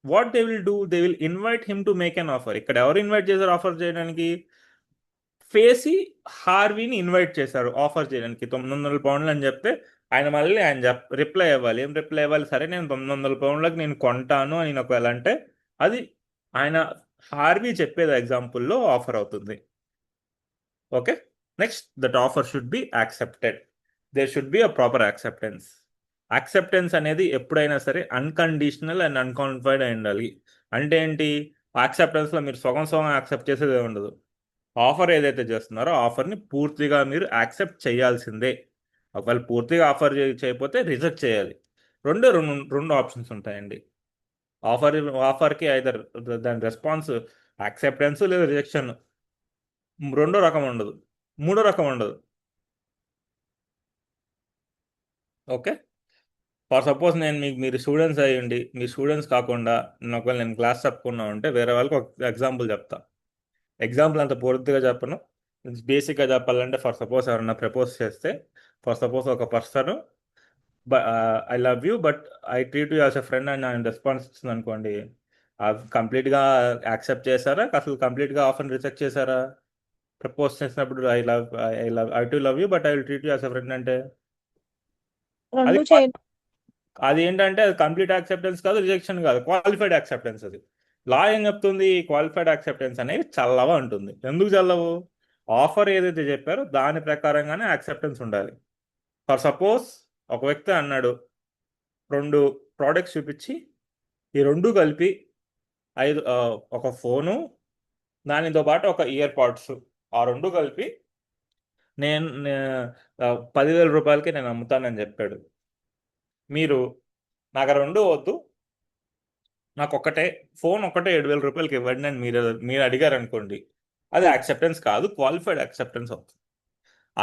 what they will do, they will invite him to make an offer. ఇక్కడ ఎవరు ఇన్వైట్ చేశారు ఆఫర్ చేయడానికి, ఫేసీ హార్వీని ఇన్వైట్ చేశారు ఆఫర్ చేయడానికి 900 పౌండ్లు అని చెప్తే ఆయన రిప్లై ఇవ్వాలి. ఏం రిప్లై ఇవ్వాలి, సరే నేను 900 పౌండ్లకు నేను కొంటాను అని ఒకవేళ అంటే అది ఆయన హార్వీ చెప్పేది ఎగ్జాంపుల్లో ఆఫర్ అవుతుంది. Okay, next that offer should be accepted, there should be a proper acceptance. Acceptance అనేది ఎప్పుడైనా సరే అన్కండిషనల్ అండ్ అన్కాన్ఫైడ్ అయి ఉండాలి. అంటే ఏంటి, యాక్సెప్టెన్స్లో మీరు సగం యాక్సెప్ట్ చేసేది ఉండదు. ఆఫర్ ఏదైతే చేస్తున్నారో ఆఫర్ని పూర్తిగా మీరు యాక్సెప్ట్ చేయాల్సిందే. ఒకవేళ పూర్తిగా ఆఫర్ చేయకపోతే రిజెక్ట్ చేయాలి. రెండు ఆప్షన్స్ ఉంటాయండి. ఆఫర్కి ఐదర్ దాని రెస్పాన్స్ యాక్సెప్టెన్స్ లేదా రిజెక్షన్. రెండో రకం ఉండదు, మూడో రకం ఉండదు. ఓకే, ఫర్ సపోజ్ మీరు స్టూడెంట్స్ అయ్యండి, మీ స్టూడెంట్స్ కాకుండా ఒకవేళ నేను క్లాస్ చెప్పుకున్నా ఉంటే వేరే వాళ్ళకి ఒక ఎగ్జాంపుల్ చెప్తా. ఎగ్జాంపుల్ అంత పూర్తిగా చెప్పను, బేసిక్గా చెప్పాలంటే ఫర్ సపోజ్ ఎవరన్నా ప్రపోజ్ చేస్తే, ఫర్ సపోజ్ ఒక person I love you but I treat you as a friend అని ఆయన రెస్పాన్స్ ఇస్తుంది అనుకోండి, కంప్లీట్గా యాక్సెప్ట్ చేశారా, అసలు కంప్లీట్గా ఆఫర్ రిజెక్ట్ చేశారా? ప్రపోజ్ చేసినప్పుడు I to love you but I will treat you as a friend అంటే అది ఏంటంటే అది కంప్లీట్ యాక్సెప్టెన్స్ కాదు, రిజెక్షన్ కాదు, క్వాలిఫైడ్ యాక్సెప్టెన్స్. అది లా ఏం చెప్తుంది, క్వాలిఫైడ్ యాక్సెప్టెన్స్ అనేవి చల్లవా ఉంటుంది. ఎందుకు చల్లవు, ఆఫర్ ఏదైతే చెప్పారో దాని ప్రకారంగానే యాక్సెప్టెన్స్ ఉండాలి. ఫర్ సపోజ్ ఒక వ్యక్తి అన్నాడు 2 ప్రోడక్ట్స్ చూపించి, ఈ 2 కలిపి ఒక ఫోను దానితో పాటు ఒక ఇయర్ పాడ్స్, ఆ 2 కలిపి నేను 10,000 రూపాయలకి నేను అమ్ముతానని చెప్పాడు. మీరు నాకు 2 వద్దు, నాకు ఫోన్ ఒకటే 7,000 రూపాయలకి ఇవ్వండి అని మీరు అడిగారు అనుకోండి, అది యాక్సెప్టెన్స్ కాదు, క్వాలిఫైడ్ యాక్సెప్టెన్స్ అవుతుంది.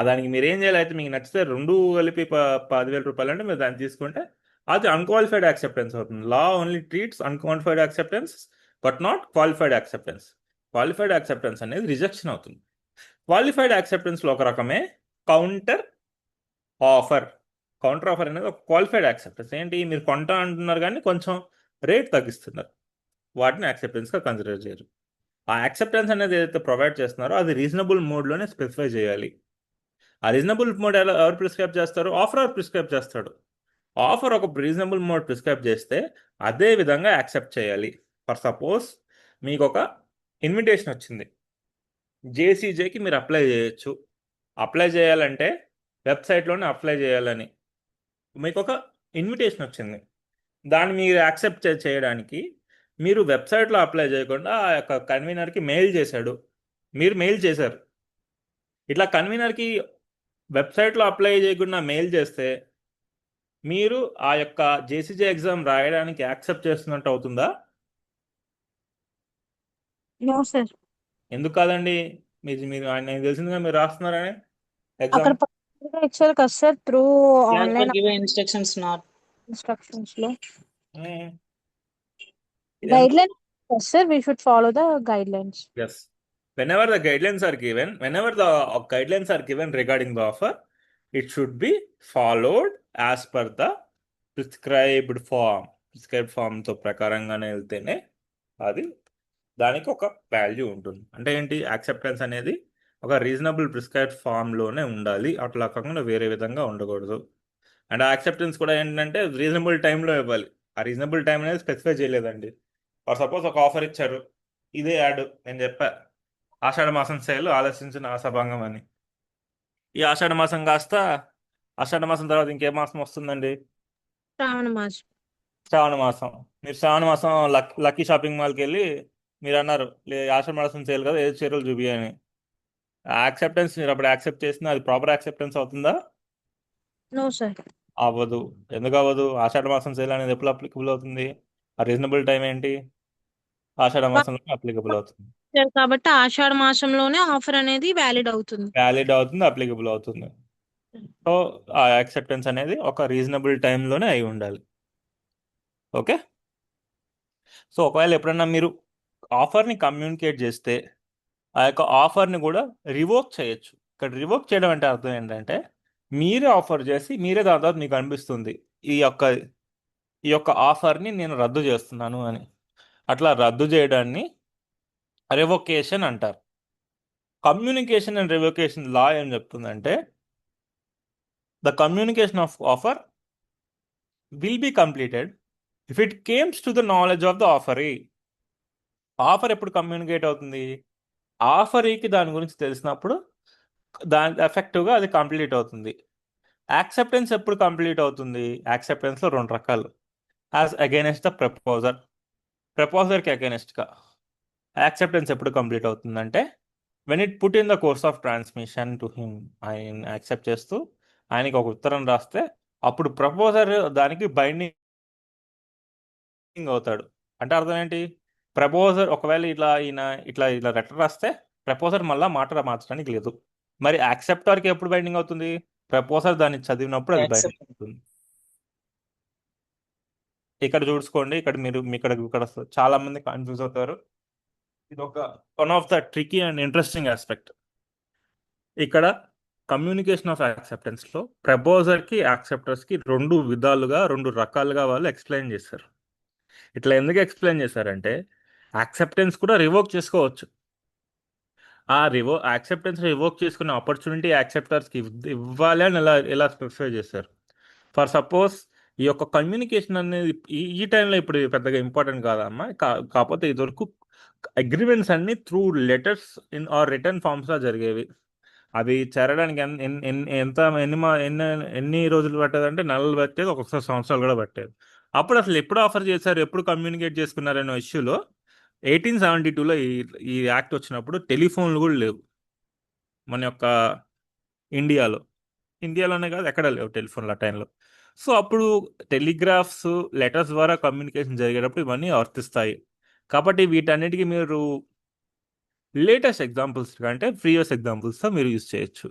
దానికి మీరు ఏం చేయాలి, అయితే మీకు నచ్చితే 2 కలిపి 10,000 రూపాయలు అంటే మీరు దాన్ని తీసుకుంటే అది అన్క్వాలిఫైడ్ యాక్సెప్టెన్స్ అవుతుంది. Law only treats unqualified acceptance but not qualified acceptance. Qualified acceptance అనేది రిజెక్షన్ అవుతుంది. క్వాలిఫైడ్ యాక్సెప్టెన్స్లో ఒక రకమే కౌంటర్ ఆఫర్. కౌంటర్ ఆఫర్ అనేది ఒక క్వాలిఫైడ్ యాక్సెప్టెన్స్. ఏంటి, మీరు కొంటా అంటున్నారు కానీ కొంచెం రేట్ తగ్గిస్తున్నారు, వాటిని యాక్సెప్టెన్స్గా కన్సిడర్ చేయరు. ఆ యాక్సెప్టెన్స్ అనేది ఏదైతే ప్రొవైడ్ చేస్తున్నారో అది రీజనబుల్ మోడ్లోనే స్పెసిఫై చేయాలి. ఆ రీజనబుల్ మోడ్ ఎవరు ప్రిస్క్రైబ్ చేస్తారు? ఆఫర్ ప్రిస్క్రైబ్ చేస్తాడు. ఆఫర్ ఒక రీజనబుల్ మోడ్ ప్రిస్క్రైబ్ చేస్తే అదే విధంగా యాక్సెప్ట్ చేయాలి. ఫర్ సపోజ్ మీకు ఒక ఇన్విటేషన్ వచ్చింది, జేసీజేకి మీరు అప్లై చేయొచ్చు. అప్లై చేయాలంటే వెబ్సైట్లోనే అప్లై చేయాలని మీకు ఒక ఇన్విటేషన్ వచ్చింది. దాన్ని మీరు యాక్సెప్ట్ చేయడానికి మీరు వెబ్సైట్లో అప్లై చేయకుండా ఆ యొక్క కన్వీనర్కి మెయిల్ చేశాడు, మీరు మెయిల్ చేశారు. ఇట్లా కన్వీనర్కి వెబ్సైట్లో అప్లై చేయకుండా మెయిల్ చేస్తే మీరు ఆ యొక్క జేసీజే ఎగ్జామ్ రాయడానికి యాక్సెప్ట్ చేస్తున్నట్టు అవుతుందా? No sir. ఎందుకు కాదండి? మీరు మీరు నాకు తెలిసిందిగా మీరు రాస్తున్నారని అక్కడ ఎగ్జామ్. పర్టికులర్గా ఇచ్చారు కదా sir, through As per online given instructions, not. Instructions లో ఇదంతా guide lines sir, we should follow the guide lines. yes. Whenever the guidelines are given, whenever the guidelines are given regarding the offer, it should be followed as per the prescribed form. Prescribed ఫామ్తో ప్రకారంగానే వెళ్తేనే అది దానికి ఒక value ఉంటుంది. అంటే ఏంటి? Acceptance అనేది ఒక రీజనబుల్ ప్రిస్క్రైబ్డ్ ఫామ్లోనే ఉండాలి, అట్లా కాకుండా వేరే విధంగా ఉండకూడదు. అండ్ ఆ యాక్సెప్టెన్స్ కూడా ఏంటంటే రీజనబుల్ టైంలో ఇవ్వాలి. ఆ రీజనబుల్ టైం అనేది స్పెసిఫై చేయలేదండి. ఫర్ సపోజ్ ఒక ఆఫర్ ఇచ్చారు, ఇదే యాడ్ నేను చెప్పా, ఆషాఢ మాసం సేల్ ఆలోచించిన ఆశాభంగం అని. ఈ ఆషాఢ మాసం కాస్త ఆషాఢ మాసం తర్వాత ఇంకే మాసం వస్తుందండి? శ్రావణ మాసం. శ్రావణ మాసం. మీరు శ్రావణ మాసం లక్కీ షాపింగ్ మాల్కి వెళ్ళి మీరు అన్నారు, ఆషాఢ మాసం సేల్ కదా, ఏది చీరలు చూపి అని. యాక్సెప్టెన్స్ మీరు అప్పుడు యాక్సెప్ట్ చేసిన అది ప్రాపర్ యాక్సెప్టెన్స్ అవుతుందా? No sir. అవ్వదు. ఎందుకు అవ్వదు? ఆషాఢ మాసం సేల్ అనేది ఎప్పుడు అప్లికబుల్ అవుతుంది? ఆ రీజనబుల్ టైం ఏంటి? ఆషాఢ మాసంలో అప్లికబుల్ అవుతుంది. కాబట్టి ఆషాఢ మాసంలోనే ఆఫర్ అనేది వ్యాలిడ్ అవుతుంది. వ్యాలిడ్ అవుతుంది, అప్లికబుల్ అవుతుంది. సో ఆ యాక్సెప్టెన్స్ అనేది ఒక రీజనబుల్ టైంలోనే అయి ఉండాలి. ఓకే. సో ఒకవేళ ఎప్పుడన్నా మీరు ఆఫర్ని కమ్యూనికేట్ చేస్తే ఆ యొక్క ఆఫర్ని కూడా రివోక్ చేయొచ్చు. ఇక్కడ రివోక్ చేయడం అంటే అర్థం ఏంటంటే మీరే ఆఫర్ చేసి మీరే దాని తర్వాత మీకు అనిపిస్తుంది ఈ యొక్క ఆఫర్ని నేను రద్దు చేస్తున్నాను అని. అట్లా రద్దు చేయడాన్ని రివోకేషన్ అంటారు. కమ్యూనికేషన్ అండ్ రివోకేషన్ లా ఏం చెప్తుందంటే the communication of offer will be completed if it comes to the knowledge of the offeree. Offer ఎప్పుడు కమ్యూనికేట్ అవుతుంది? ఆఫరీకి దాని గురించి తెలిసినప్పుడు దాని ఎఫెక్టివ్గా అది కంప్లీట్ అవుతుంది. యాక్సెప్టెన్స్ ఎప్పుడు కంప్లీట్ అవుతుంది? యాక్సెప్టెన్స్లో రెండు రకాలు. యాజ్ అగైనెస్ట్ ద ప్రపోజర్, ప్రపోజర్కి అగైనెస్ట్గా యాక్సెప్టెన్స్ ఎప్పుడు కంప్లీట్ అవుతుందంటే when it put in the course of transmission to him. ఆయన యాక్సెప్ట్ చేస్తూ ఆయనకి ఒక ఉత్తరం రాస్తే అప్పుడు ప్రపోజర్ దానికి బైండింగ్ అవుతాడు. అంటే అర్థం ఏంటి? ప్రపోజర్ ఒకవేళ ఇట్లా లెటర్ రాస్తే ప్రపోజర్ మళ్ళీ మాట మార్చడానికి లేదు. మరి యాక్సెప్టర్కి ఎప్పుడు బైండింగ్ అవుతుంది? ప్రపోజర్ దాన్ని చదివినప్పుడు అది బైండింగ్ Accept. అవుతుంది. ఇక్కడ చూసుకోండి, ఇక్కడ చాలా మంది కన్ఫ్యూజ్ అవుతారు. ఇది ఒక one of the tricky and interesting aspect. ఇక్కడ కమ్యూనికేషన్ ఆఫ్ యాక్సెప్టెన్స్లో ప్రపోజర్కి యాక్సెప్టర్స్కి రెండు రకాలుగా వాళ్ళు ఎక్స్ప్లెయిన్ చేశారు. ఇట్లా ఎందుకు ఎక్స్ప్లెయిన్ చేశారంటే యాక్సెప్టెన్స్ కూడా రివోక్ చేసుకోవచ్చు. ఆ యాక్సెప్టెన్స్ రివోక్ చేసుకునే ఆపర్చునిటీ యాక్సెప్టర్స్కి ఇవ్వాలి అని ఎలా స్పెసిఫై చేశారు. ఫర్ సపోజ్ ఈ యొక్క కమ్యూనికేషన్ అనేది ఈ టైంలో ఇప్పుడు పెద్దగా ఇంపార్టెంట్ కాదమ్మా, కాకపోతే ఇదివరకు అగ్రిమెంట్స్ అన్ని through letters in or return ఫామ్స్లో జరిగేవి. అవి చేరడానికి ఎన్ని రోజులు పట్టేదంటే నెలలు పట్టేది, ఒక్కొక్కసారి సంవత్సరాలు కూడా పట్టేది. అప్పుడు అసలు ఎప్పుడు ఆఫర్ చేశారు, ఎప్పుడు కమ్యూనికేట్ చేసుకున్నారనే ఇష్యూలో 1872లో ఈ యాక్ట్ వచ్చినప్పుడు టెలిఫోన్లు కూడా లేవు మన యొక్క ఇండియాలోనే కాదు, ఎక్కడ లేవు టెలిఫోన్లు ఆ టైంలో. సో అప్పుడు టెలిగ్రాఫ్స్, లెటర్స్ ద్వారా కమ్యూనికేషన్ జరిగేటప్పుడు ఇవన్నీ వర్తిస్తాయి. కాబట్టి వీటన్నిటికీ మీరు లేటెస్ట్ ఎగ్జాంపుల్స్ అంటే ప్రీవియస్ ఎగ్జాంపుల్స్తో మీరు యూజ్ చేయొచ్చు.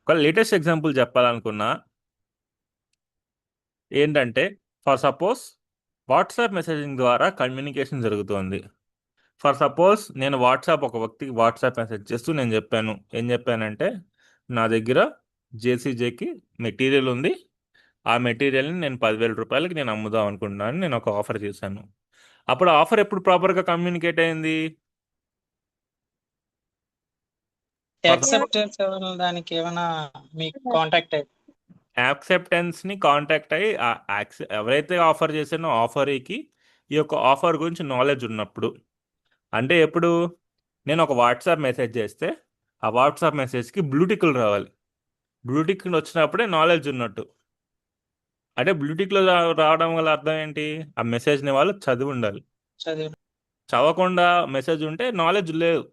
ఒక లేటెస్ట్ ఎగ్జాంపుల్ చెప్పాలనుకున్నా ఏంటంటే ఫర్ సపోజ్ వాట్సాప్ మెసేజింగ్ ద్వారా కమ్యూనికేషన్ జరుగుతోంది. ఫర్ సపోజ్ నేను ఒక వ్యక్తికి వాట్సాప్ మెసేజ్ చేస్తూ ఏం చెప్పానంటే నా దగ్గర జేసీజేకి మెటీరియల్ ఉంది, ఆ మెటీరియల్ని నేను 10,000 రూపాయలకి నేను అమ్ముదాం అనుకుంటున్నాను, నేను ఒక ఆఫర్ చేశాను. అప్పుడు ఆఫర్ ఎప్పుడు ప్రాపర్గా కమ్యూనికేట్ అయింది? యాక్సెప్టెన్స్ దానికి ఏమైనా మీకు కాంటాక్ట్ అయ్యి యాక్సెప్టెన్స్ ని కాంటాక్ట్ అయ్యి ఎవరైతే ఆఫర్ చేసానో ఆఫర్కి ఈ యొక్క ఆఫర్ గురించి నాలెడ్జ్ ఉన్నప్పుడు, అంటే ఎప్పుడు నేను ఒక వాట్సాప్ మెసేజ్ చేస్తే ఆ వాట్సాప్ మెసేజ్కి బ్లూటిక్లు రావాలి. బ్లూటిక్లు వచ్చినప్పుడే నాలెడ్జ్ ఉన్నట్టు. అంటే బ్లూటిక్లో రావడం వల్ల అర్థం ఏంటి? ఆ మెసేజ్ని వాళ్ళు చదివి ఉండాలి. చదివి చదవకుండా మెసేజ్ ఉంటే నాలెడ్జ్ లేదు.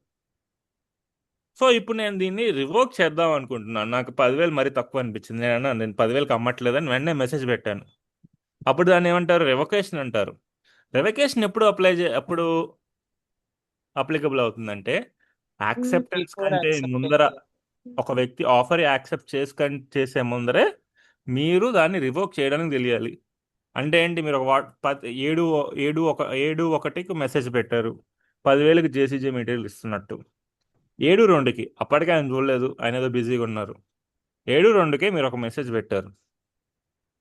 సో ఇప్పుడు నేను దీన్ని రివోక్ చేద్దాం అనుకుంటున్నాను. నాకు 10,000 మరీ తక్కువ అనిపించింది. నేను 10,000కి అమ్మట్లేదని వెంటనే మెసేజ్ పెట్టాను. అప్పుడు దాన్ని ఏమంటారు? రివొకేషన్ అంటారు. రివొకేషన్ ఎప్పుడు ఎప్పుడు అప్లికబుల్ అవుతుందంటే, యాక్సెప్టెన్స్ బిఫోర్ కంటే ముందర ఒక వ్యక్తి ఆఫర్ యాక్సెప్ట్ చేసే ముందరే మీరు దాన్ని రివోక్ చేయడానికి తెలియాలి. అంటే ఏంటి? మీరు ఒక 7/1కి మెసేజ్ పెట్టారు, 10,000కి జేసీజీ మెటీరియల్ ఇస్తున్నట్టు. 7/2కి అప్పటికే ఆయన చూడలేదు, ఆయన ఏదో బిజీగా ఉన్నారు. 7/2కే మీరు ఒక మెసేజ్ పెట్టారు.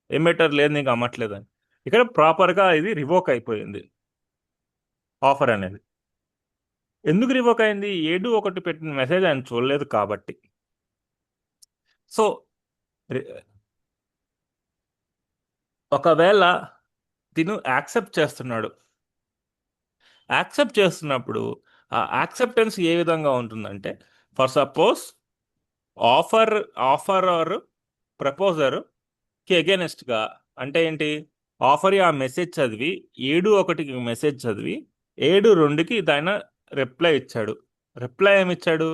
ఏం పెట్టారు? లేదు నీకు అమ్మట్లేదని. ఇక్కడ ప్రాపర్గా ఇది రివోక్ అయిపోయింది ఆఫర్ అనేది. ఎందుకు రివోక్ అయింది? 7/1 పెట్టిన మెసేజ్ ఆయన చూడలేదు కాబట్టి. సో ఒకవేళ తిను యాక్సెప్ట్ చేస్తున్నాడు, యాక్సెప్ట్ చేస్తున్నప్పుడు ఆ యాక్సెప్టెన్స్ ఏ విధంగా ఉంటుందంటే, ఫర్ సపోజ్ ఆఫర్ ఆర్ ప్రపోజర్కి అగేనెస్ట్గా, అంటే ఏంటి? ఆఫర్ ఆ మెసేజ్ చదివి 7/1కి మెసేజ్ చదివి 7/2కి ఆయన రిప్లై ఇచ్చాడు. రిప్లై ఏమిచ్చాడు?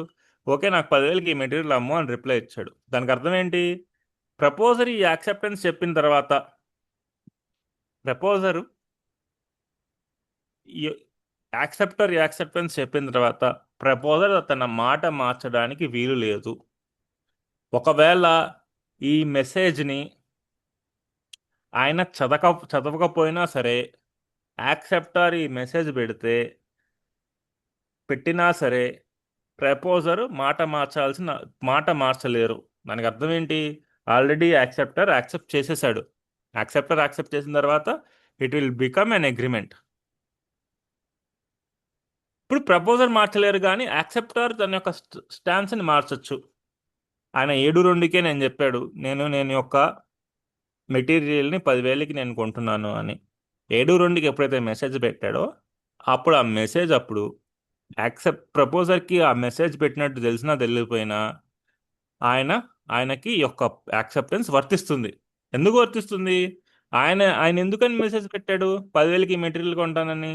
ఓకే నాకు 10,000కి ఈ మెటీరియల్ అమ్ము అని రిప్లై ఇచ్చాడు. దానికి అర్థం ఏంటి? ప్రపోజర్ ఈ యాక్సెప్టెన్స్ చెప్పిన తర్వాత, ప్రపోజర్ యాక్సెప్టెన్స్ చెప్పిన తర్వాత ప్రపోజర్ తన మాట మార్చడానికి వీలు లేదు. ఒకవేళ ఈ మెసేజ్ని ఆయన చదవకపోయినా సరే, యాక్సెప్టర్ ఈ మెసేజ్ పెట్టినా సరే ప్రపోజర్ మాట మార్చలేరు. దానికి అర్థం ఏంటి? ఆల్రెడీ యాక్సెప్ట్ చేసేసాడు. యాక్సెప్ట్ చేసిన తర్వాత it will become an agreement. ఇప్పుడు ప్రపోజర్ మార్చలేరు, కానీ యాక్సెప్టర్ తన యొక్క స్టాన్స్ని మార్చొచ్చు. ఆయన 7/2కే నేను చెప్పాడు, నేను యొక్క మెటీరియల్ని 10,000కి నేను కొంటున్నాను అని. 7/2కి ఎప్పుడైతే మెసేజ్ పెట్టాడో అప్పుడు ఆ మెసేజ్ ప్రపోజర్కి ఆ మెసేజ్ పెట్టినట్టు తెలిసినా తెలియకపోయినా ఆయనకి యొక్క యాక్సెప్టెన్స్ వర్తిస్తుంది. ఎందుకు వర్తిస్తుంది? ఆయన ఎందుకని మెసేజ్ పెట్టాడు 10,000కి మెటీరియల్ కొంటానని?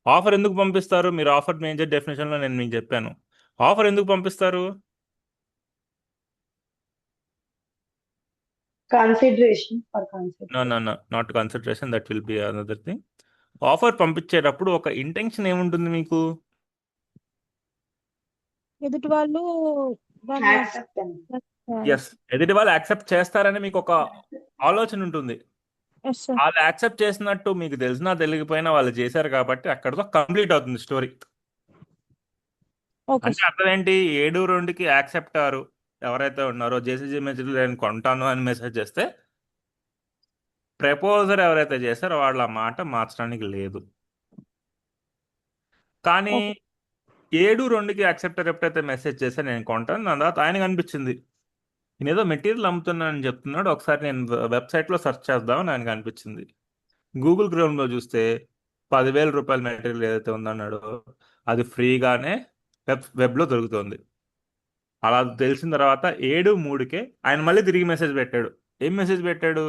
ఆఫర్ ఎందుకు పంపిస్తారు? మీరు ఆఫర్ మేజర్ డెఫినేషన్లో నేను మీకు చెప్పాను. ఆఫర్ ఎందుకు పంపిస్తారు? Consideration for No, consideration. not consideration. That will be another thing. ఆఫర్ పంపించేటప్పుడు ఒక ఇంటెన్షన్ ఏముంటుంది మీకు? ఎదుటి వాళ్ళు దాన్ని Acceptance. ఎస్, ఎదుటి వాళ్ళు యాక్సెప్ట్ చేస్తారని మీకు ఒక ఆలోచన ఉంటుంది. Yes sir. వాళ్ళు యాక్సెప్ట్ చేసినట్టు మీకు తెలిసినా తెలియకపోయినా వాళ్ళు చేశారు కాబట్టి అక్కడతో కంప్లీట్ అవుతుంది స్టోరీ. ఓకే అంటే అర్థం ఏంటి? 7/2కి యాక్సెప్టారు ఎవరైతే ఉన్నారో జేసీజీ మెటీరియల్ నేను కొంటాను అని మెసేజ్ చేస్తే, ప్రపోజర్ ఎవరైతే చేశారో వాళ్ళ మాట మార్చడానికి లేదు. కానీ 7/2కి యాక్సెప్టర్ ఎప్పుడైతే మెసేజ్ చేస్తే నేను కొంటాను, దాని తర్వాత ఆయనకు అనిపించింది నేను ఏదో మెటీరియల్ అమ్ముతున్నానని చెప్తున్నాడు, ఒకసారి నేను వెబ్సైట్లో సెర్చ్ చేద్దామని ఆయనకు అనిపించింది. గూగుల్ క్రోమ్లో చూస్తే 10,000 రూపాయల మెటీరియల్ ఏదైతే ఉందన్నాడో అది ఫ్రీగానే వెబ్లో దొరుకుతుంది. అలా తెలిసిన తర్వాత 7/3కే ఆయన మళ్ళీ తిరిగి మెసేజ్ పెట్టాడు. ఏం మెసేజ్ పెట్టాడు?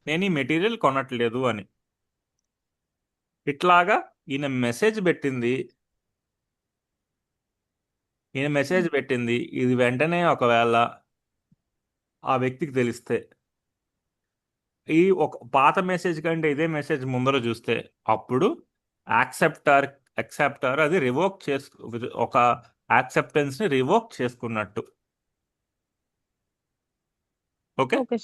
నేను ఈ మెటీరియల్ కొనట్లేదు అని. ఇట్లాగా ఈయన మెసేజ్ పెట్టింది ఇది వెంటనే ఒకవేళ ఆ వ్యక్తికి తెలిస్తే, ఈ ఒక పాత మెసేజ్ కంటే ఇదే మెసేజ్ ముందర చూస్తే, అప్పుడు యాక్సెప్టర్ అది ఒక యాక్సెప్టెన్స్ని రివోక్ చేసుకున్నట్టు. ఓకే, ఓకే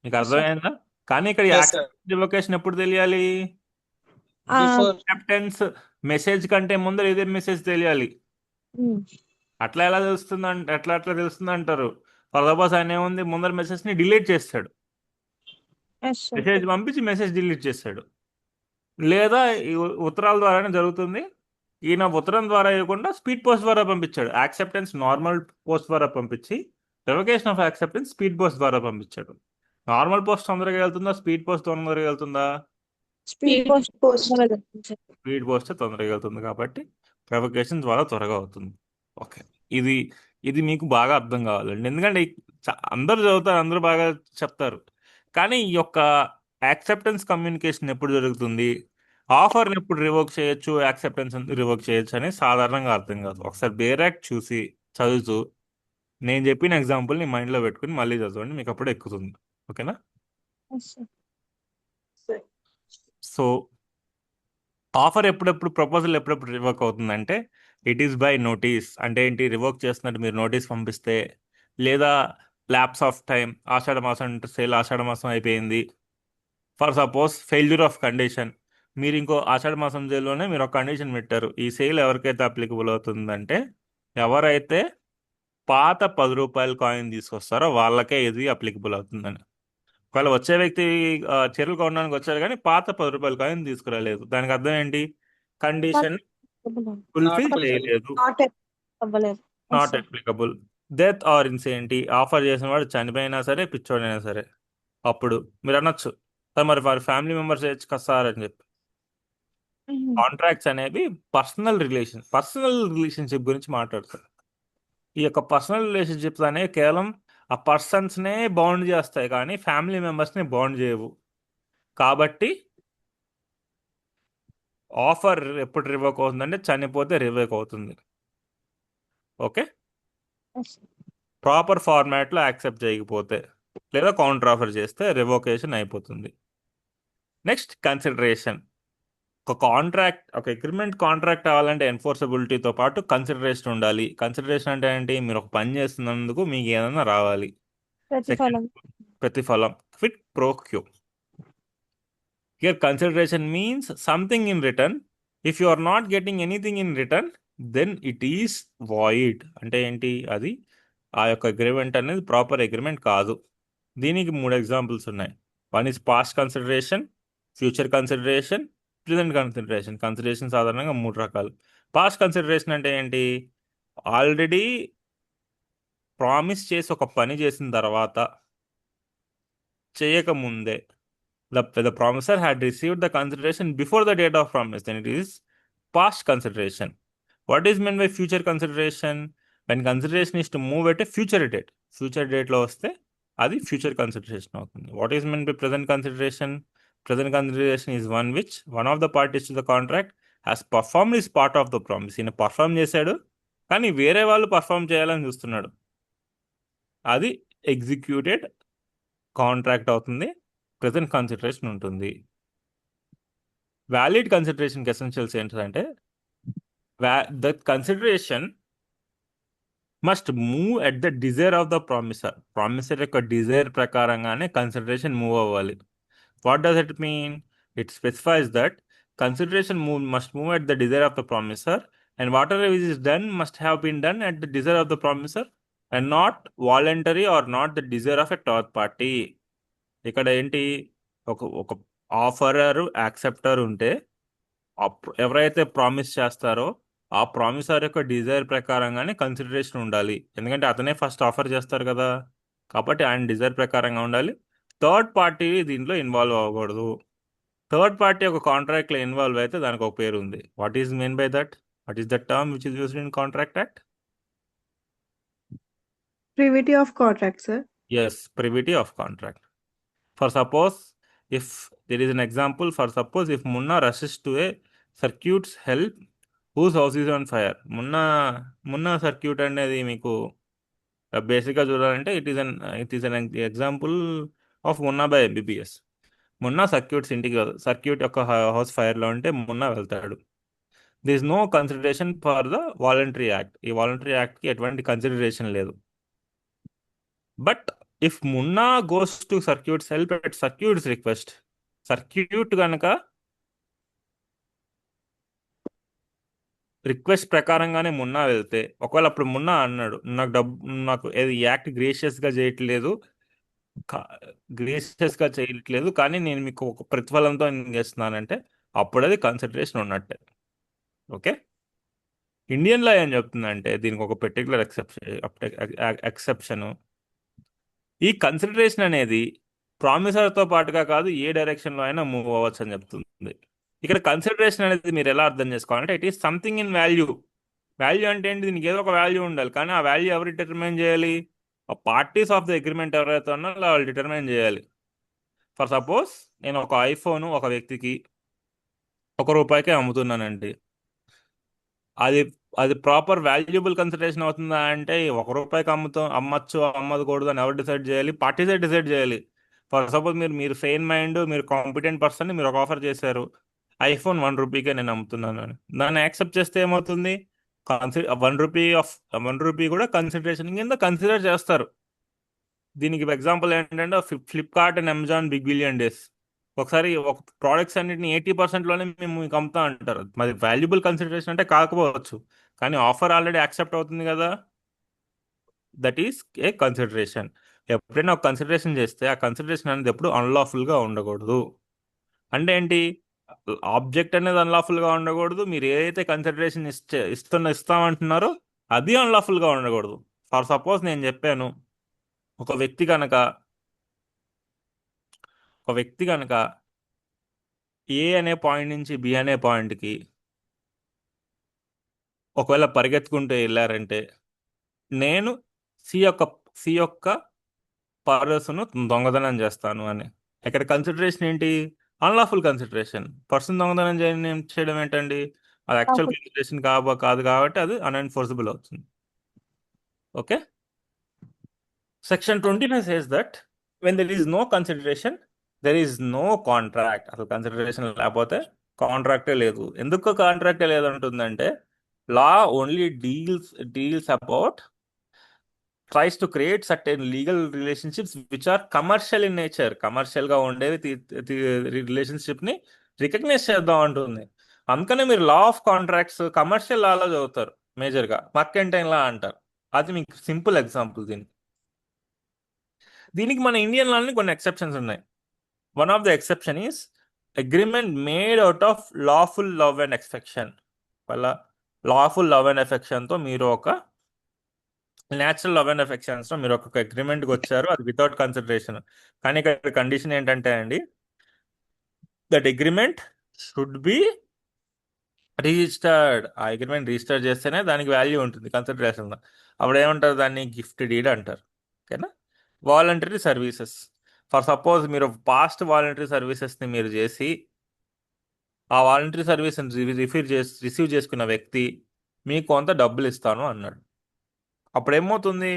మీకు అర్థమైందా? కానీ ఇక్కడ Yes, sir. రివోకేషన్ ఎప్పుడు తెలియాలి? బిఫోర్ యాక్సెప్టెన్స్ మెసేజ్ కంటే ముందర ఇదే మెసేజ్ తెలియాలి. అట్లా ఎలా తెలుస్తుంది ఎట్లా తెలుస్తుంది అంటారు? ఫర్ సపోజ్ ఆయన ఏముంది, ముందర మెసేజ్ని డిలీట్ చేస్తాడు, ఎస్ సార్. మెసేజ్ పంపించి మెసేజ్ డిలీట్ చేస్తాడు, లేదా ఈ ఉత్తరాల ద్వారానే జరుగుతుంది. ఈయన ఉత్తరం ద్వారా ఇవ్వకుండా స్పీడ్ పోస్ట్ ద్వారా పంపించాడు. యాక్సెప్టెన్స్ నార్మల్ పోస్ట్ ద్వారా పంపించి రివకేషన్ ఆఫ్ యాక్సెప్టెన్స్ స్పీడ్ పోస్ట్ ద్వారా పంపించాడు. నార్మల్ పోస్ట్ తొందరగా వెళ్తుందా, స్పీడ్ పోస్ట్ తొందరగా వెళ్తుందా? స్పీడ్ పోస్ట్ స్పీడ్ పోస్ట్ తొందరగా వెళ్తుంది కాబట్టి రివకేషన్ ద్వారా త్వరగా అవుతుంది. ఓకే, ఇది ఇది మీకు బాగా అర్థం కావాలండి. ఎందుకంటే అందరూ చదువుతారు, అందరూ బాగా చెప్తారు, కానీ ఈ యొక్క యాక్సెప్టెన్స్ కమ్యూనికేషన్ ఎప్పుడు జరుగుతుంది, ఆఫర్ని ఎప్పుడు రివోక్ చేయొచ్చు, యాక్సెప్టెన్స్ రివోక్ చేయొచ్చు అని సాధారణంగా అర్థం కాదు. ఒకసారి బేర్ యాక్ట్ చూసి చదువుతూ నేను చెప్పిన ఎగ్జాంపుల్ని మైండ్లో పెట్టుకుని మళ్ళీ చదవండి, మీకు అప్పుడు ఎక్కుతుంది. ఓకేనా? సో ఆఫర్ ఎప్పుడెప్పుడు, ప్రపోజల్ ఎప్పుడెప్పుడు రివోక్ అవుతుందంటే ఇట్ ఈస్ బై నోటీస్. అంటే ఏంటి? రివోక్ చేస్తున్నట్టు మీరు నోటీస్ పంపిస్తే, లేదా ల్యాప్స్ ఆఫ్ టైం, ఆషాఢ మాసం సేల్ ఆషాఢ మాసం అయిపోయింది. For suppose failure of condition, మీరు ఇంకో ఆషాఢ మాసం సేల్లోనే మీరు ఒక కండిషన్ పెట్టారు. ఈ సేల్ ఎవరికైతే అప్లికబుల్ అవుతుందంటే ఎవరైతే పాత 10 రూపాయల కాయిన్ తీసుకొస్తారో వాళ్ళకే ఇది అప్లికబుల్ అవుతుందని. ఒకవేళ వచ్చే వ్యక్తి చీరలు కొనడానికి వచ్చారు కానీ పాత 10 రూపాయల కాయిన్ తీసుకురాలేదు, దానికి అర్థం ఏంటి? కండిషన్ ఫుల్ఫిల్ చేయలేదు, not applicable. Death or insanity, offer చేసిన వాడు చనిపోయినా సరే, పిచ్చోడైనా సరే, అప్పుడు మీరు అనొచ్చు సార్ మరి వారి ఫ్యామిలీ మెంబర్స్ చేయొచ్చు కదా సార్ అని చెప్పి. కాంట్రాక్ట్స్ అనేవి పర్సనల్ రిలేషన్షిప్ గురించి మాట్లాడతారు. ఈ యొక్క పర్సనల్ రిలేషన్షిప్స్ అనేవి కేవలం ఆ పర్సన్స్నే బాండ్ చేస్తాయి కానీ ఫ్యామిలీ మెంబర్స్ని బాండ్ చేయవు. కాబట్టి ఆఫర్ ఎప్పుడు రివోక్ అవుతుందంటే చనిపోతే రివోక్ అవుతుంది. ఓకే, ప్రాపర్ ఫార్మాట్లో యాక్సెప్ట్ చేయకపోతే లేదా కౌంటర్ ఆఫర్ చేస్తే రివోకేషన్ అయిపోతుంది. Next consideration. ఒక అగ్రిమెంట్ కాంట్రాక్ట్ అవ్వాలంటే ఎన్ఫోర్సబిలిటీతో పాటు కన్సిడరేషన్ ఉండాలి. కన్సిడరేషన్ అంటే ఏంటి? మీరు ఒక పని చేస్తున్నందుకు మీకు ఏదైనా రావాలి, ప్రతిఫలం, quid pro quo. Here consideration means something in return. If you are not getting anything in return then it is void. అంటే ఏంటి? అది ఆ యొక్క అగ్రిమెంట్ అనేది ప్రాపర్ అగ్రిమెంట్ కాదు. దీనికి 3 ఎగ్జాంపుల్స్ ఉన్నాయి. One is past consideration, future consideration, present consideration. Consideration సాధారణంగా 3 రకాలు. పాస్ట్ కన్సిడరేషన్ అంటే ఏంటి? ఆల్రెడీ ప్రామిస్ చేసి ఒక పని చేసిన తర్వాత చేయకముందే, the promiser had received the consideration before the date of promise, then it is past consideration. What is meant by future consideration? When consideration is to move at a future date లో వస్తే అది future consideration అవుతుంది. What is meant by present consideration? Present consideration is one which one of the parties to the contract has performed is part of the promise. ఈయన perform చేశాడు కానీ వేరే వాళ్ళు perform చేయాలని చూస్తున్నాడు, అది ఎగ్జిక్యూటెడ్ కాంట్రాక్ట్ అవుతుంది, ప్రెజెంట్ కన్సిడరేషన్ ఉంటుంది. వ్యాలిడ్ కన్సిడరేషన్కి ఎసెన్షియల్స్ ఏంటంటే the consideration must move at the desire of the promisor యొక్క డిజైర్ ప్రకారంగానే కన్సిడరేషన్ మూవ్ అవ్వాలి. What does it mean? It specifies that consideration must move at the desire of the promisor and whatever is done must have been done at the desire of the promisor and not voluntary or not the desire of a third party. ఇక్కడ ఏంటి? ఒక offerer, acceptor ఉంటే ఎవరైతే promise చేస్తారో ఆ promissory యొక్క desire ప్రకారంగానే consideration ఉండాలి. ఎందుకంటే అతనే ఫస్ట్ ఆఫర్ చేస్తారు కదా, కాబట్టి ఆయన డిజైర్ ప్రకారంగా ఉండాలి. థర్డ్ పార్టీ దీంట్లో ఇన్వాల్వ్ అవ్వకూడదు. థర్డ్ పార్టీ ఒక కాంట్రాక్ట్లో ఇన్వాల్వ్ అయితే దానికి ఒక పేరు ఉంది. What is mean by that? What is the term which is used in contract act? Privity of contract, sir. Yes, privity of contract. For suppose, if there is an example, for suppose if Munna rushes to a circuit's help whose house is on fire. Munna circuit అనేది మీకు బేసిక్గా చూడాలంటే it is an example of Munna by MBBS. Munna Circuit యొక్క house ఫైర్లో ఉంటే మున్నా వెళ్తాడు. There is no consideration for the voluntary act. ఈ voluntary యాక్ట్కి ఎటువంటి కన్సిడరేషన్ లేదు. But if Munna goes to Circuit's help at Circuit's request, Circuit కనుక రిక్వెస్ట్ ప్రకారంగానే మున్నా వెళ్తే, ఒకవేళ అప్పుడు మున్నా అన్నాడు నాకు ఏది యాక్ట్ గ్రేషియస్గా చేయట్లేదు కానీ నేను మీకు ఒక ప్రతిఫలంతో నేను చేస్తున్నానంటే అప్పుడు అది కన్సిడరేషన్ ఉన్నట్టే. ఓకే, ఇండియన్ లా ఏం చెప్తుందంటే దీనికి ఒక పర్టికులర్ ఎక్సెప్షన్, ఈ కన్సిడరేషన్ అనేది ప్రామిసర్తో పాటుగా కాదు ఏ డైరెక్షన్లో అయినా మూవ్ అవ్వచ్చు అని చెప్తుంది. ఇక్కడ కన్సిడరేషన్ అనేది మీరు ఎలా అర్థం చేసుకోవాలంటే it is something in value. Value అంటే ఏంటి? దీనికి ఏదో ఒక వాల్యూ ఉండాలి, కానీ ఆ వాల్యూ ఎవరు డిటర్మైన్ చేయాలి? ఆ పార్టీస్ ఆఫ్ ద అగ్రిమెంట్ ఎవరైతే ఉన్నారో వాళ్ళు డిటర్మైన్ చేయాలి. ఫర్ సపోజ్ నేను ఒక ఐఫోన్ ఒక వ్యక్తికి ₹1 అమ్ముతున్నానండి. అది అది ప్రాపర్ వాల్యుబుల్ కన్సిడరేషన్ అవుతుందా అంటే ₹1 అమ్మచ్చు అమ్మకూడదు అని ఎవరు డిసైడ్ చేయాలి? పార్టీసే డిసైడ్ చేయాలి. ఫర్ సపోజ్ మీరు ఫెయిన్ మైండ్, మీరు కాంపిటెంట్ పర్సన్, మీరు ఒక ఆఫర్ చేశారు, ఐఫోన్ ₹1కే నేను అమ్ముతున్నాను అని. దాన్ని యాక్సెప్ట్ చేస్తే ఏమవుతుంది? ₹1 కూడా కన్సిడరేషన్ కింద కన్సిడర్ చేస్తారు. దీనికి ఎగ్జాంపుల్ ఏంటంటే Flipkart and Amazon big billion days. ఒకసారి ఒక ప్రోడక్ట్స్ అన్నిటిని 80%లోనే మేము మీకు అమ్ముతా అంటారు. మరి వాల్యుబుల్ కన్సిడరేషన్ అంటే కాకపోవచ్చు, కానీ ఆఫర్ ఆల్రెడీ యాక్సెప్ట్ అవుతుంది కదా, దట్ ఈస్ ఏ కన్సిడరేషన్. ఎప్పుడైనా ఒక కన్సిడరేషన్ చేస్తే ఆ కన్సిడరేషన్ అనేది ఎప్పుడు అన్లాఫుల్గా ఉండకూడదు. అంటే ఏంటి? ఆబ్జెక్ట్ అనేది అన్లాఫుల్గా ఉండకూడదు, మీరు ఏదైతే కన్సిడరేషన్ ఇస్తామంటున్నారో అది అన్లాఫుల్గా ఉండకూడదు. ఫర్ సపోజ్ నేను చెప్పాను, ఒక వ్యక్తి కనుక ఏ అనే పాయింట్ నుంచి బి అనే పాయింట్కి ఒకవేళ పరిగెత్తుకుంటూ వెళ్ళారంటే నేను సి యొక్క పర్సను దొంగతనం చేస్తాను అని. ఇక్కడ కన్సిడరేషన్ ఏంటి? Unlawful consideration. పర్సన్ దొంగతనం చేయడం ఏంటండి? అది యాక్చువల్ కన్సిడరేషన్ కాదు కాబట్టి అది అన్ఎన్ఫోర్సబుల్ అవుతుంది. Okay. Section 29 says that when there is no consideration, there is no contract. అసలు కన్సిడరేషన్ లేకపోతే కాంట్రాక్టే లేదు. ఎందుకు కాంట్రాక్టే లేదు అంటుందంటే law only deals about tries to create certain legal relationships which are commercial in nature. కమర్షియల్గా ఉండేవి రిలేషన్షిప్ని రికగ్నైజ్ చేద్దాం అంటుంది. అందుకనే మీరు లా ఆఫ్ కాంట్రాక్ట్స్ కమర్షియల్ లాలో చదువుతారు మేజర్గా, మర్కెంటైన్ లా అంటారు. అది మీకు సింపుల్ ఎగ్జాంపుల్. దీనికి మన ఇండియన్ లాని కొన్ని ఎక్సెప్షన్స్ ఉన్నాయి. One of the exception is agreement made out of lawful love and affection. వల్ల లాఫుల్ లవ్ అండ్ ఎఫెక్షన్తో మీరు ఒక న్యాచురల్ లవ్ అండ్ ఎఫెక్షన్స్తో మీరు ఒక అగ్రిమెంట్కి వచ్చారు, అది వితౌట్ కన్సిడరేషన్. కానీ ఇక్కడ కండిషన్ ఏంటంటే అండి, that agreement should be registered. ఆ అగ్రిమెంట్ రిజిస్టర్ చేస్తేనే దానికి వాల్యూ ఉంటుంది కన్సిడరేషన్. అప్పుడు ఏమంటారు? దాన్ని గిఫ్ట్ డీడ్ అంటారు. ఓకేనా? Voluntary services. ఫర్ సపోజ్ మీరు పాస్ట్ వాలంటరీ సర్వీసెస్ని మీరు చేసి ఆ వాలంటరీ సర్వీస్ని రిసీవ్ చేసుకున్న వ్యక్తి మీకు కొంత డబ్బులు ఇస్తాను అన్నాడు. అప్పుడు ఏమవుతుంది?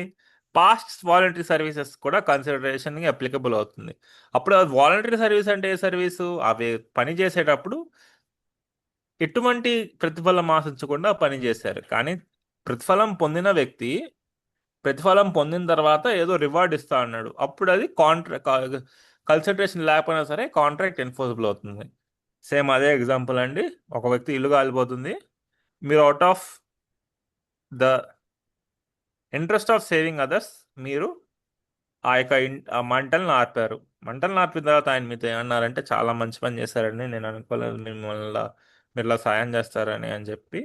పాస్ట్ వాలంటరీ సర్వీసెస్ కూడా కన్సిడరేషన్కి అప్లికబుల్ అవుతుంది. అప్పుడు వాలంటరీ సర్వీస్ అంటే ఏ సర్వీసు? అవి పని చేసేటప్పుడు ఎటువంటి ప్రతిఫలం ఆశించకుండా పని చేశారు, కానీ ప్రతిఫలం పొందిన వ్యక్తి ప్రతిఫలం పొందిన తర్వాత ఏదో రివార్డ్ ఇస్తా అన్నాడు, అప్పుడు అది కన్సిడరేషన్ లేకపోయినా సరే కాంట్రాక్ట్ ఎన్ఫోర్సబుల్ అవుతుంది. సేమ్ అదే ఎగ్జాంపుల్ అండి. ఒక వ్యక్తి ఇల్లు కాలిపోతుంది, మీరు out of the interest of saving others మీరు ఆ మంటలను ఆర్పారు. మంటలను ఆర్పిన తర్వాత ఆయన మీతో ఏమన్నారంటే చాలా మంచి పని చేశారండి, నేను అనుకోలేదు మీరు ఇలా సాయం చేస్తారని అని చెప్పి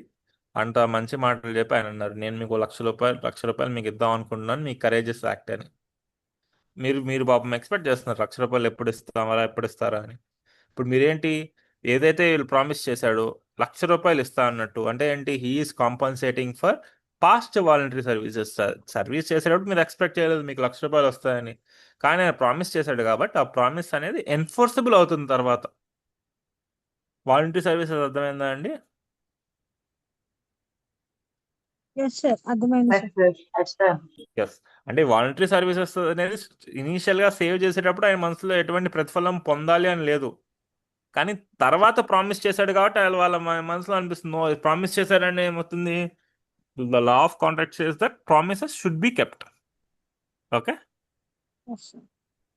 అంత మంచి మాటలు చెప్పి ఆయన అన్నారు, నేను మీకు ₹1,00,000 మీకు ఇద్దాం అనుకుంటున్నాను, మీకు కరేజెస్ యాక్ట్ అని. మీరు పాపం ఎక్స్పెక్ట్ చేస్తున్నారు ₹1,00,000 ఎప్పుడు ఇస్తారా అని. ఇప్పుడు మీరేంటి, ఏదైతే వీళ్ళు ప్రామిస్ చేశాడో ₹1,00,000 ఇస్తా అన్నట్టు అంటే ఏంటి? He is compensating for past voluntary services. Service చేసేటప్పుడు మీరు ఎక్స్పెక్ట్ చేయలేదు మీకు ₹1,00,000 వస్తాయని, కానీ ఆయన ప్రామిస్ చేశాడు కాబట్టి ఆ ప్రామిస్ అనేది ఎన్ఫోర్సబుల్ అవుతుంది తర్వాత. వాలంటరీ సర్వీసెస్ అర్థమైందా అండి? ఎస్ సార్, అర్థమైంది సార్. ఎస్. అంటే వాలంటరీ సర్వీసెస్ అనేది ఇనీషియల్గా సేవ్ చేసేటప్పుడు ఆయన మనసులో ఎటువంటి ప్రతిఫలం పొందాలి అని లేదు, కానీ తర్వాత ప్రామిస్ చేశాడు కాబట్టి వాళ్ళ మనసులో అనిపిస్తుంది ప్రామిస్ చేశాడని ఏమవుతుంది? The law of contract says that promises should be kept. Okay. Yes sir.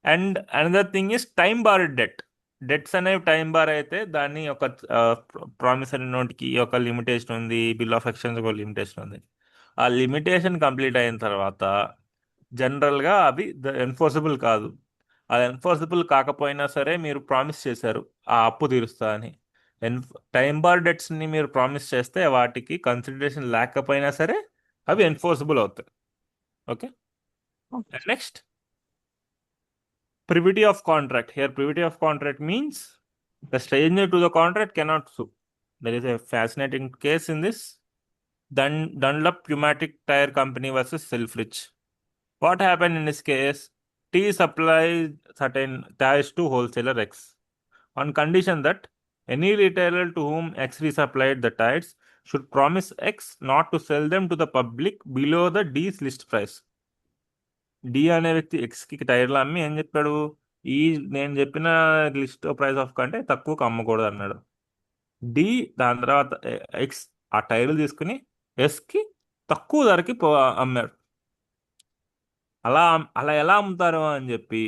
And another thing is time barred debts అనేవి టైం బార్ అయితే దాన్ని ఒక ప్రామిసరీ నోట్కి ఒక లిమిటేషన్ ఉంది, బిల్ ఆఫ్ ఎక్స్చేంజ్ ఒక లిమిటేషన్ ఉంది. ఆ లిమిటేషన్ కంప్లీట్ అయిన తర్వాత జనరల్గా అవి ఎన్ఫోర్సబుల్ కాదు. అది ఎన్ఫోర్సబుల్ కాకపోయినా సరే మీరు ప్రామిస్ చేశారు ఆ అప్పు తీరుస్తా అని, టైం బార్ డెట్స్ని మీరు ప్రామిస్ చేస్తే వాటికి కన్సిడరేషన్ లేకపోయినా సరే అవి ఎన్ఫోర్సబుల్ అవుతాయి. Okay, okay. And next privity of contract. Here, privity of contract means the stranger to the contract cannot sue. There is a fascinating case in this. Dunlop Pneumatic Tire Company versus Selfridge. What happened in this case? T supplies certain tires to wholesaler X on condition that any retailer to whom X resupplied the tires should promise X not to sell them to the public below the D's list price. D అనే వ్యక్తి ఎక్స్కి టైర్లు అమ్మి ఏం చెప్పాడు, ఈ నేను చెప్పిన list price of కంటే తక్కువకు అమ్మకూడదు అన్నాడు. డి దాని తర్వాత ఎక్స్ ఆ టైర్లు తీసుకుని ఎస్కి తక్కువ ధరకి అమ్మాడు. అలా అలా ఎలా అమ్ముతారు అని చెప్పి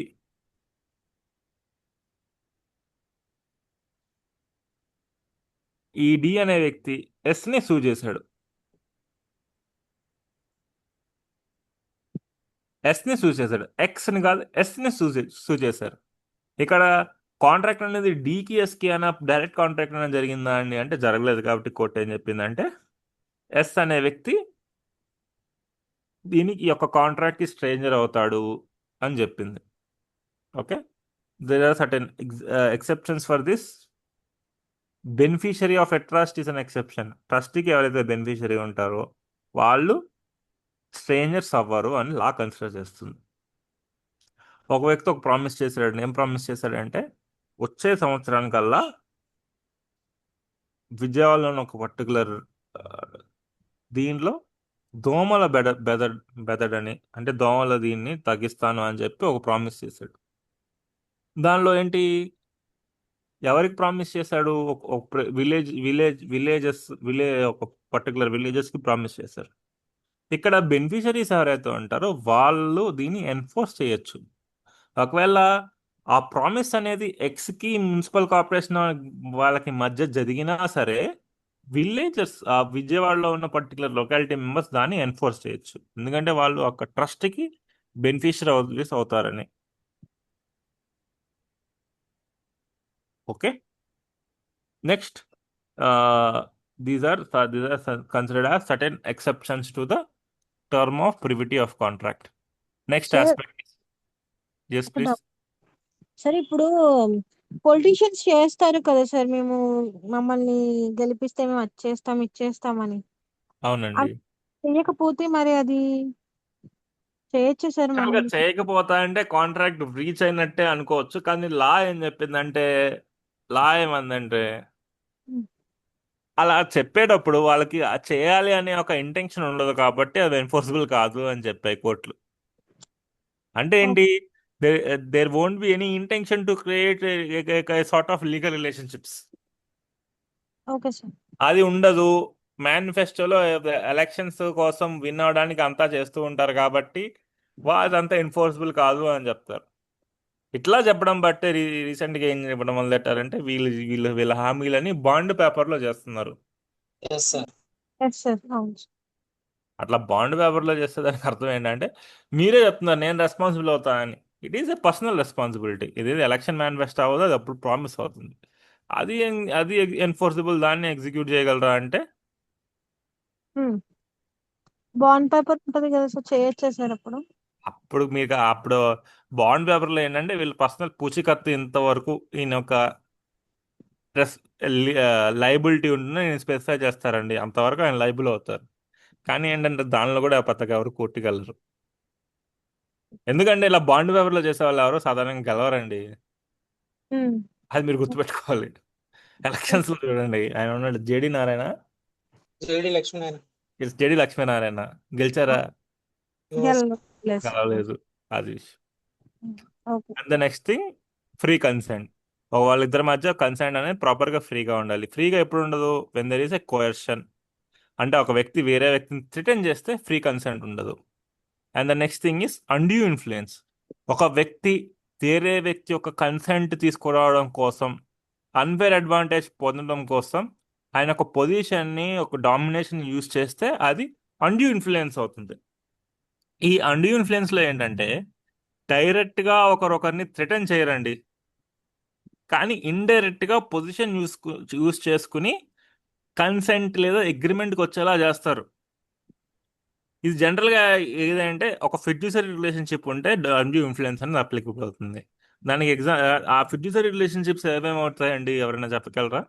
ఈ డి అనే వ్యక్తి ఎస్ని సూ చేశాడు. ఎస్ని సూ చేశాడు, ఎక్స్ని కాదు ఎస్ని సూ చేశారు. ఇక్కడ కాంట్రాక్ట్ అనేది డీకి ఎస్కి అన్న డైరెక్ట్ కాంట్రాక్ట్ అనేది జరిగిందా అండి అంటే జరగలేదు. కాబట్టి కోర్టు ఏం చెప్పిందంటే ఎస్ అనే వ్యక్తి దీనికి ఈ యొక్క కాంట్రాక్ట్కి స్ట్రేంజర్ అవుతాడు అని చెప్పింది. Okay, there are certain exceptions for this. Beneficiary of a trust is an exception. ట్రస్ట్కి ఎవరైతే బెనిఫిషరీ ఉంటారో వాళ్ళు స్ట్రేంజర్స్ అవ్వరు అని లా కన్సిడర్ చేస్తుంది. ఒక వ్యక్తి ఒక ప్రామిస్ చేశాడు. ఏం ప్రామిస్ చేశాడంటే వచ్చే సంవత్సరానికల్లా విజయవాడలోని ఒక పర్టికులర్ దీనిలో దోమల బెదడని అంటే దోమల దీన్ని తగ్గిస్తాను అని చెప్పి ఒక ప్రామిస్ చేశాడు. దానిలో ఏంటి, ఎవరికి ప్రామిస్ చేశాడు, ఒక ఒక పర్టికులర్ విలేజెస్కి ప్రామిస్ చేశారు. ఇక్కడ బెనిఫిషరీస్ ఎవరైతే ఉంటారో వాళ్ళు దీన్ని ఎన్ఫోర్స్ చేయొచ్చు. ఒకవేళ ఆ ప్రామిస్ అనేది ఎక్స్కి మున్సిపల్ కార్పొరేషన్ వాళ్ళకి మధ్య జరిగినా సరే విలేజెస్ ఆ విజయవాడలో ఉన్న పర్టికులర్ లొకాలిటీ మెంబర్స్ దాన్ని ఎన్ఫోర్స్ చేయొచ్చు. ఎందుకంటే వాళ్ళు ఒక ట్రస్ట్కి బెనిఫిషరీస్ అవుతారని. Okay, next these are considered as certain exceptions to the term of privity of contract. Next Sir, aspect, yes ఒక ప్లీజ్. Doubt sir. ఇప్పుడు పొలిటీషియన్స్ చేస్తారు కదా సార్, మేము మమ్మల్ని గెలిపిస్తే మేము అది చేస్తాం ఇచ్చేస్తామని. అవునండి, అది చేయకపోతే మరి అది చేయొచ్చు సార్ యాక్చువల్గా మనం. చేయకపోతా అంటే కాంట్రాక్ట్ బ్రీచ్ అయినట్టే అనుకోవచ్చు. కానీ లా ఏం చెప్పిందంటే, లా ఏమందంటే ఉమ్, అలా చెప్పేటప్పుడు వాళ్ళకి చేయాలి అనే ఒక ఇంటెన్షన్ ఉండదు కాబట్టి అది ఎన్ఫోర్సబుల్ కాదు అని చెప్పాయి కోర్టులు. అంటే ఏంటి, there won't be any intention to create sort of legal relationships. Okay sir. అది ఉండదు. మేనిఫెస్టోలో ఎలక్షన్స్ కోసం విన్ అవడానికి అంతా చేస్తూ ఉంటారు కాబట్టి అదంతా ఎన్ఫోర్సబుల్ కాదు అని చెప్తారు. ఇట్లా చెప్పడం బట్టే రీసెంట్గా ఏం చెప్పడం మొదలెట్టారంటే వీళ్ళ హామీలని బాండ్ పేపర్లో చేస్తున్నారు. Yes sir. ఎస్ సార్, అవును సార్. అట్లా బాండ్ పేపర్లో చేస్తే దానికి అర్థం ఏంటంటే మీరే చెప్తున్నారు నేను రెస్పాన్సిబుల్ అవుతానని. It is a personal responsibility. ఇది ఎలక్షన్ మేనిఫెస్టో అవ్వదు, అది అప్పుడు ప్రామిస్ అవుతుంది. అది ఎన్ఫోర్సబుల్, దాన్ని ఎగ్జిక్యూట్ చేయగలరా అంటే బాండ్ పేపర్ ఉంటుంది కదా సార్, చేయొచ్చా సార్ అప్పుడు? అప్పుడు మీకు అప్పుడు బాండ్ పేపర్లో ఏంటంటే వీళ్ళు పర్సనల్ పూచికత్తు ఇంతవరకు ఈయన ఒక లైబిలిటీ ఉంటుందని నేను స్పెసిఫై చేస్తారండి. అంతవరకు ఆయన లైబుల్ అవుతారు. కానీ ఏంటంటే దానిలో కూడా పెద్దగా ఎవరు కొట్టుకెళ్ళరు. ఎందుకంటే ఇలా బాండ్ పేపర్లో చేసే వాళ్ళు ఎవరు సాధారణంగా గెలవరండి. ఉమ్, అది మీరు గుర్తుపెట్టుకోవాలి. ఎలక్షన్స్లో చూడండి, ఆయన ఉన్నాడు JD Narayana, JD Lakshminarayana. JD Lakshminarayana గెలిచారా? గెలవలేదు సార్. గెలవలేదు. అది విషయం. Okay. And the next thing, free consent. వాళ్ళిద్దరి మధ్య కన్సెంట్ అనేది ప్రాపర్గా ఫ్రీగా ఉండాలి. ఫ్రీగా ఎప్పుడు ఉండదు, when there is a coercion. అంటే ఒక వ్యక్తి వేరే వ్యక్తిని థ్రిటన్ చేస్తే ఫ్రీ కన్సెంట్ ఉండదు. And the next thing is undue influence. ఒక వ్యక్తి వేరే వ్యక్తి యొక్క కన్సెంట్ తీసుకురావడం కోసం, అన్ఫేర్ అడ్వాంటేజ్ పొందడం కోసం ఆయన ఒక పొజిషన్ని, ఒక డామినేషన్ యూజ్ చేస్తే అది అన్డ్యూ ఇన్ఫ్లుయెన్స్ అవుతుంది. ఈ అన్డ్యూ ఇన్ఫ్లుయెన్స్లో ఏంటంటే డైరెక్ట్గా ఒకరిని థ్రెటన్ చేయరండి. కానీ ఇండైరెక్ట్ గా పొజిషన్ యూస్ చేసుకుని కన్సెంట్ లేదా అగ్రిమెంట్కి వచ్చేలా చేస్తారు. ఇది జనరల్ గా ఏదంటే ఒక ఫిడ్యూసరీ రిలేషన్షిప్ ఉంటే అన్డ్యూ ఇన్ఫ్లుయెన్స్ అనేది అప్లికబుల్ అవుతుంది. దానికి ఆ ఫిడ్యూసరీ రిలేషన్షిప్స్ ఏమేమవుతాయండి, ఎవరైనా చెప్పగలరా?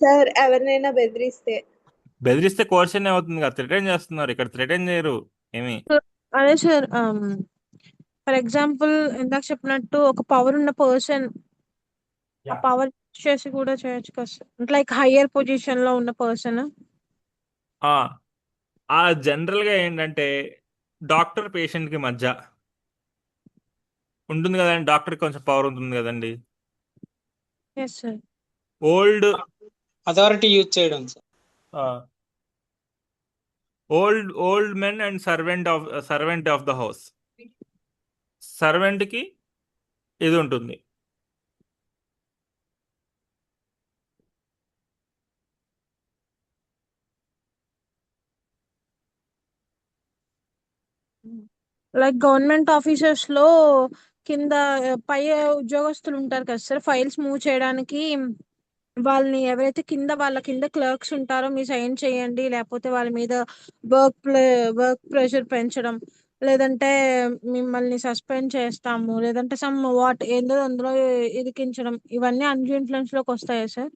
సార్ ఎవరినైనా బెదిరిస్తే కోర్షన్ అవుతుంది కదా, థ్రెటన్ చేస్తున్నారు, ఇక్కడ థ్రెటన్ చేయరు ఏమి. అదే సార్, ఫర్ ఎగ్జాంపుల్ ఇందాక చెప్పినట్టు ఒక పవర్ ఉన్న పర్సన్ ఆ పవర్ చేసి కూడా చేయొచ్చు కదా సార్, లైక్ హయ్యర్ పొజిషన్ లో ఉన్న పర్సన్. ఆ జనరల్ గా ఏంటంటే డాక్టర్ పేషెంట్ కి మధ్య ఉంటుంది కదండి, డాక్టర్ కొంచెం పవర్ ఉంటుంది కదండి. Yes sir. Old authority use చేయడం sir. Old men and servant of the house. Servant కి ఇది ఉంటుంది. లైక్ గవర్నమెంట్ ఆఫీసర్స్ లో కింద పై ఉద్యోగస్తులు ఉంటారు కదా సార్, ఫైల్స్ మూవ్ చేయడానికి వాళ్ళని ఎవరైతే వాళ్ళ కింద క్లర్క్స్ ఉంటారో మీరు సైన్ చేయండి, లేకపోతే వాళ్ళ మీద వర్క్ ప్రెషర్ పెంచడం, లేదంటే మిమ్మల్ని సస్పెండ్ చేస్తాము, లేదంటే సమ్ ఏదో అందులో ఇరికించడం, ఇవన్నీ అన్డ్యూ ఇన్ఫ్లుయెన్స్ లోకి వస్తాయా సార్?